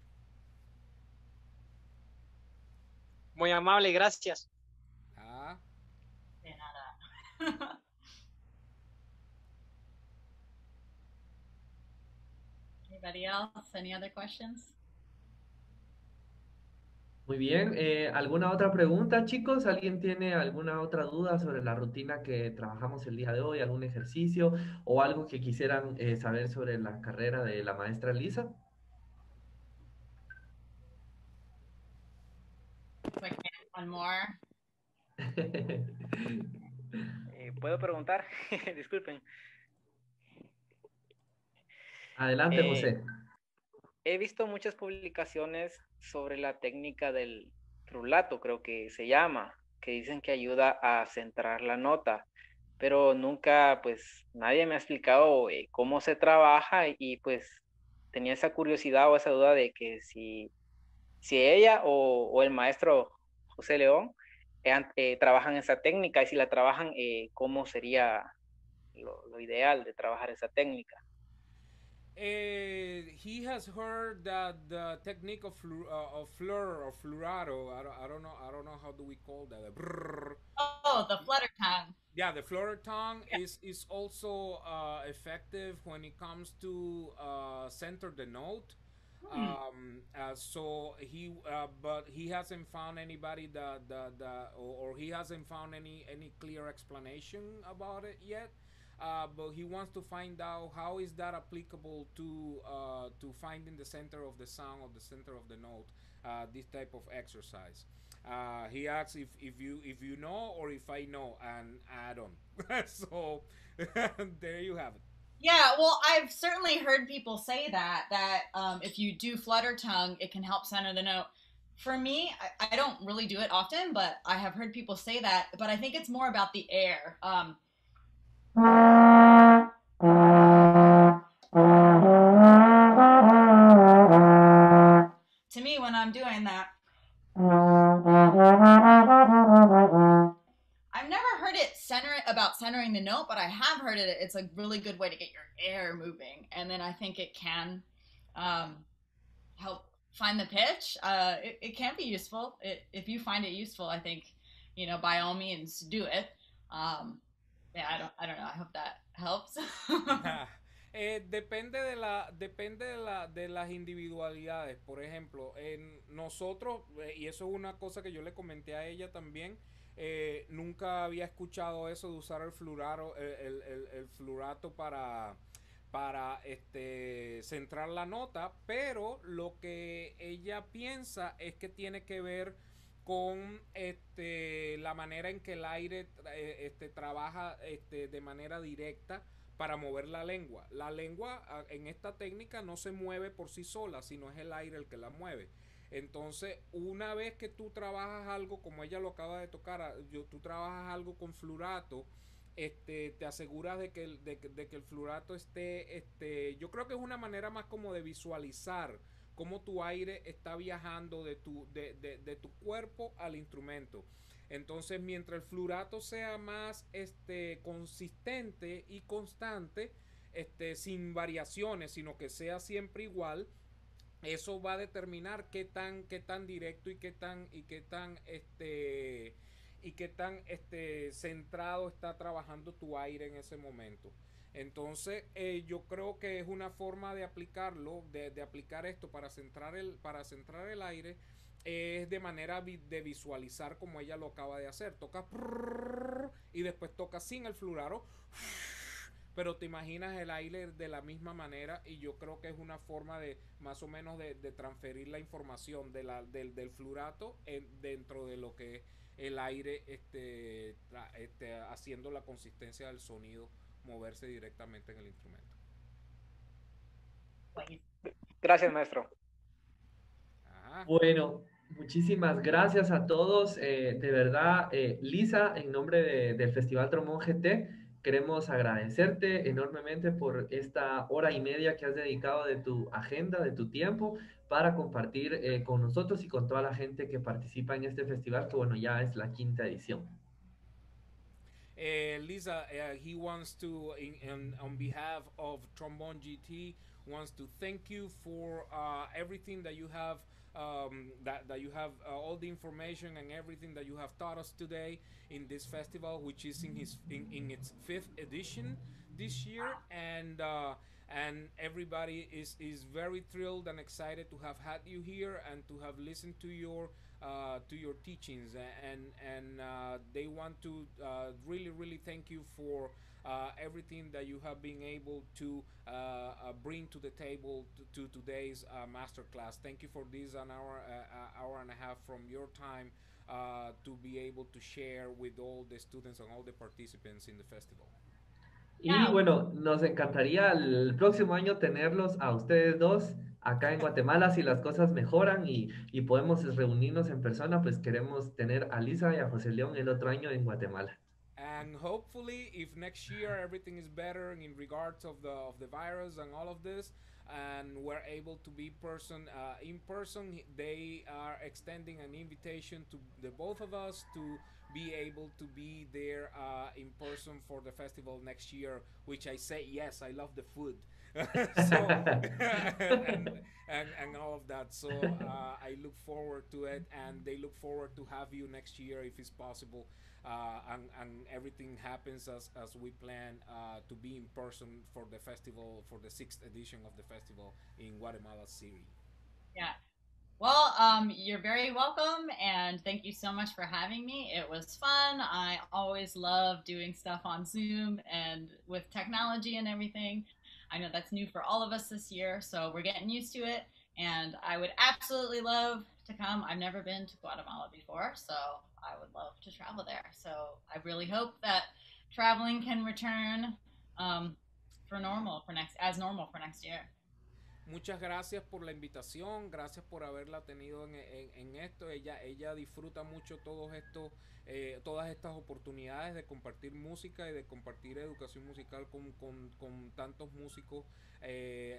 Muy amable, gracias. De nada. Anybody else? Any other questions? Muy bien. ¿Alguna otra pregunta, chicos? ¿Alguien tiene alguna otra duda sobre la rutina que trabajamos el día de hoy? ¿Algún ejercicio o algo que quisieran saber sobre la carrera de la maestra Lisa? Quick, one more. ¿Puedo preguntar? Disculpen. Adelante, José. He visto muchas publicaciones sobre la técnica del rulato, creo que se llama, que dicen que ayuda a centrar la nota, pero nunca, pues, nadie me ha explicado cómo se trabaja y pues tenía esa curiosidad o esa duda de que si ella o el maestro José León trabajan esa técnica y si la trabajan, ¿cómo sería lo ideal de trabajar esa técnica? He has heard that the technique of fleur or flurato. I don't know how do we call that. Oh, the flutter tongue. Yeah, the flutter tongue is also effective when it comes to center the note. So but he hasn't found anybody or he hasn't found any clear explanation about it yet. But he wants to find out how is that applicable to finding the center of the sound or the center of the note. This type of exercise. He asks if you know or if I know, and I don't. So there you have it. Yeah, well, I've certainly heard people say that if you do flutter tongue, it can help center the note. For me, I don't really do it often, but I have heard people say that. But I think it's more about the air. To me, when I'm doing that, I've never heard it about centering the note, but I have heard it. It's a really good way to get your air moving, and then I think it can help find the pitch. It can be useful. If you find it useful, I think, you know, by all means, do it. Yeah, I don't know. I hope that helps. Depende de las individualidades. Por ejemplo, nosotros, y eso es una cosa que yo le comenté a ella también, nunca había escuchado eso de usar el flurato, el flurato para centrar la nota, pero lo que ella piensa es que tiene que ver con la manera en que el aire trabaja de manera directa para mover la lengua. La lengua en esta técnica no se mueve por sí sola, sino es el aire el que la mueve. Entonces, una vez que tú trabajas algo, como ella lo acaba de tocar, tú trabajas algo con flurato, te aseguras de que el flurato esté, yo creo que es una manera más como de visualizar cómo tu aire está viajando de tu cuerpo al instrumento. Entonces, mientras el flurato sea más consistente y constante, sin variaciones, sino que sea siempre igual, eso va a determinar qué tan directo y qué tan centrado está trabajando tu aire en ese momento. Entonces, yo creo que es una forma de aplicarlo, de aplicar esto para centrar el aire, es de manera de visualizar como ella lo acaba de hacer. Toca y después toca sin el fluraro, pero te imaginas el aire de la misma manera, y yo creo que es una forma de más o menos de transferir la información del flurato dentro de lo que es el aire haciendo la consistencia del sonido moverse directamente en el instrumento. Gracias, maestro. Ajá. Bueno, muchísimas gracias a todos. De verdad, Lisa, en nombre del Festival Trómbon GT, queremos agradecerte enormemente por esta hora y media que has dedicado de tu agenda, de tu tiempo, para compartir con nosotros y con toda la gente que participa en este festival, que bueno, ya es la quinta edición. Lisa, he wants to, on behalf of Trombone GT, wants to thank you for everything that you have, that you have all the information and everything that you have taught us today in this festival, which is in its 5th edition this year, and everybody is very thrilled and excited to have had you here and to have listened to your teachings, and they want to really thank you for everything that you have been able to bring to the table to today's masterclass. Thank you for this an hour and a half from your time to be able to share with all the students and all the participants in the festival. Y bueno, nos encantaría el próximo año tenerlos a ustedes dos acá en Guatemala. Si las cosas mejoran y podemos reunirnos en persona, pues queremos tener a Lisa y a José León el otro año en Guatemala. And hopefully, if next year everything is better in regards of the virus and all of this, and we're able to be in person, they are extending an invitation to the both of us to be able to be there in person for the festival next year. Which I say yes, I love the food. So and all of that. So I look forward to it, and they look forward to have you next year if it's possible. And everything happens as we plan to be in person for the festival, for the 6th edition of the festival in Guatemala City. Yeah. Well, you're very welcome, and thank you so much for having me. It was fun. I always love doing stuff on Zoom and with technology and everything. I know that's new for all of us this year, so we're getting used to it, and I would absolutely love to come. I've never been to Guatemala before, so I would love to travel there. So I really hope that traveling can return normal for next year. Muchas gracias por la invitación, gracias por haberla tenido en esto. Ella disfruta mucho todas estas oportunidades de compartir música y de compartir educación musical con tantos músicos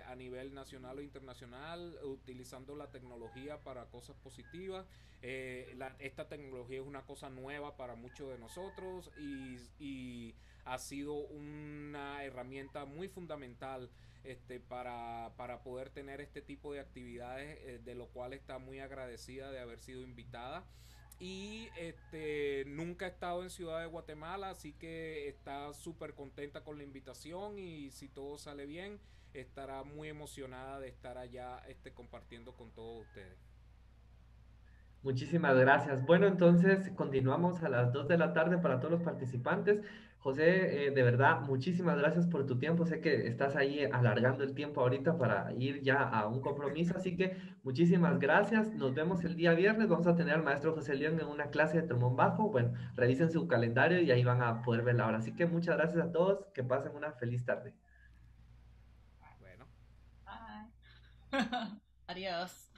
a nivel nacional o internacional, utilizando la tecnología para cosas positivas. Esta tecnología es una cosa nueva para muchos de nosotros y ha sido una herramienta muy fundamental para poder tener este tipo de actividades, de lo cual está muy agradecida de haber sido invitada. Y nunca ha estado en Ciudad de Guatemala, así que está súper contenta con la invitación, y si todo sale bien estará muy emocionada de estar allá compartiendo con todos ustedes. Muchísimas gracias. Bueno, entonces continuamos a las 2 de la tarde para todos los participantes. José, de verdad, muchísimas gracias por tu tiempo. Sé que estás ahí alargando el tiempo ahorita para ir ya a un compromiso, así que muchísimas gracias. Nos vemos el día viernes. Vamos a tener al maestro José León en una clase de trombón bajo. Bueno, revisen su calendario y ahí van a poder ver la hora. Así que muchas gracias a todos. Que pasen una feliz tarde. Bueno. Bye. Adios.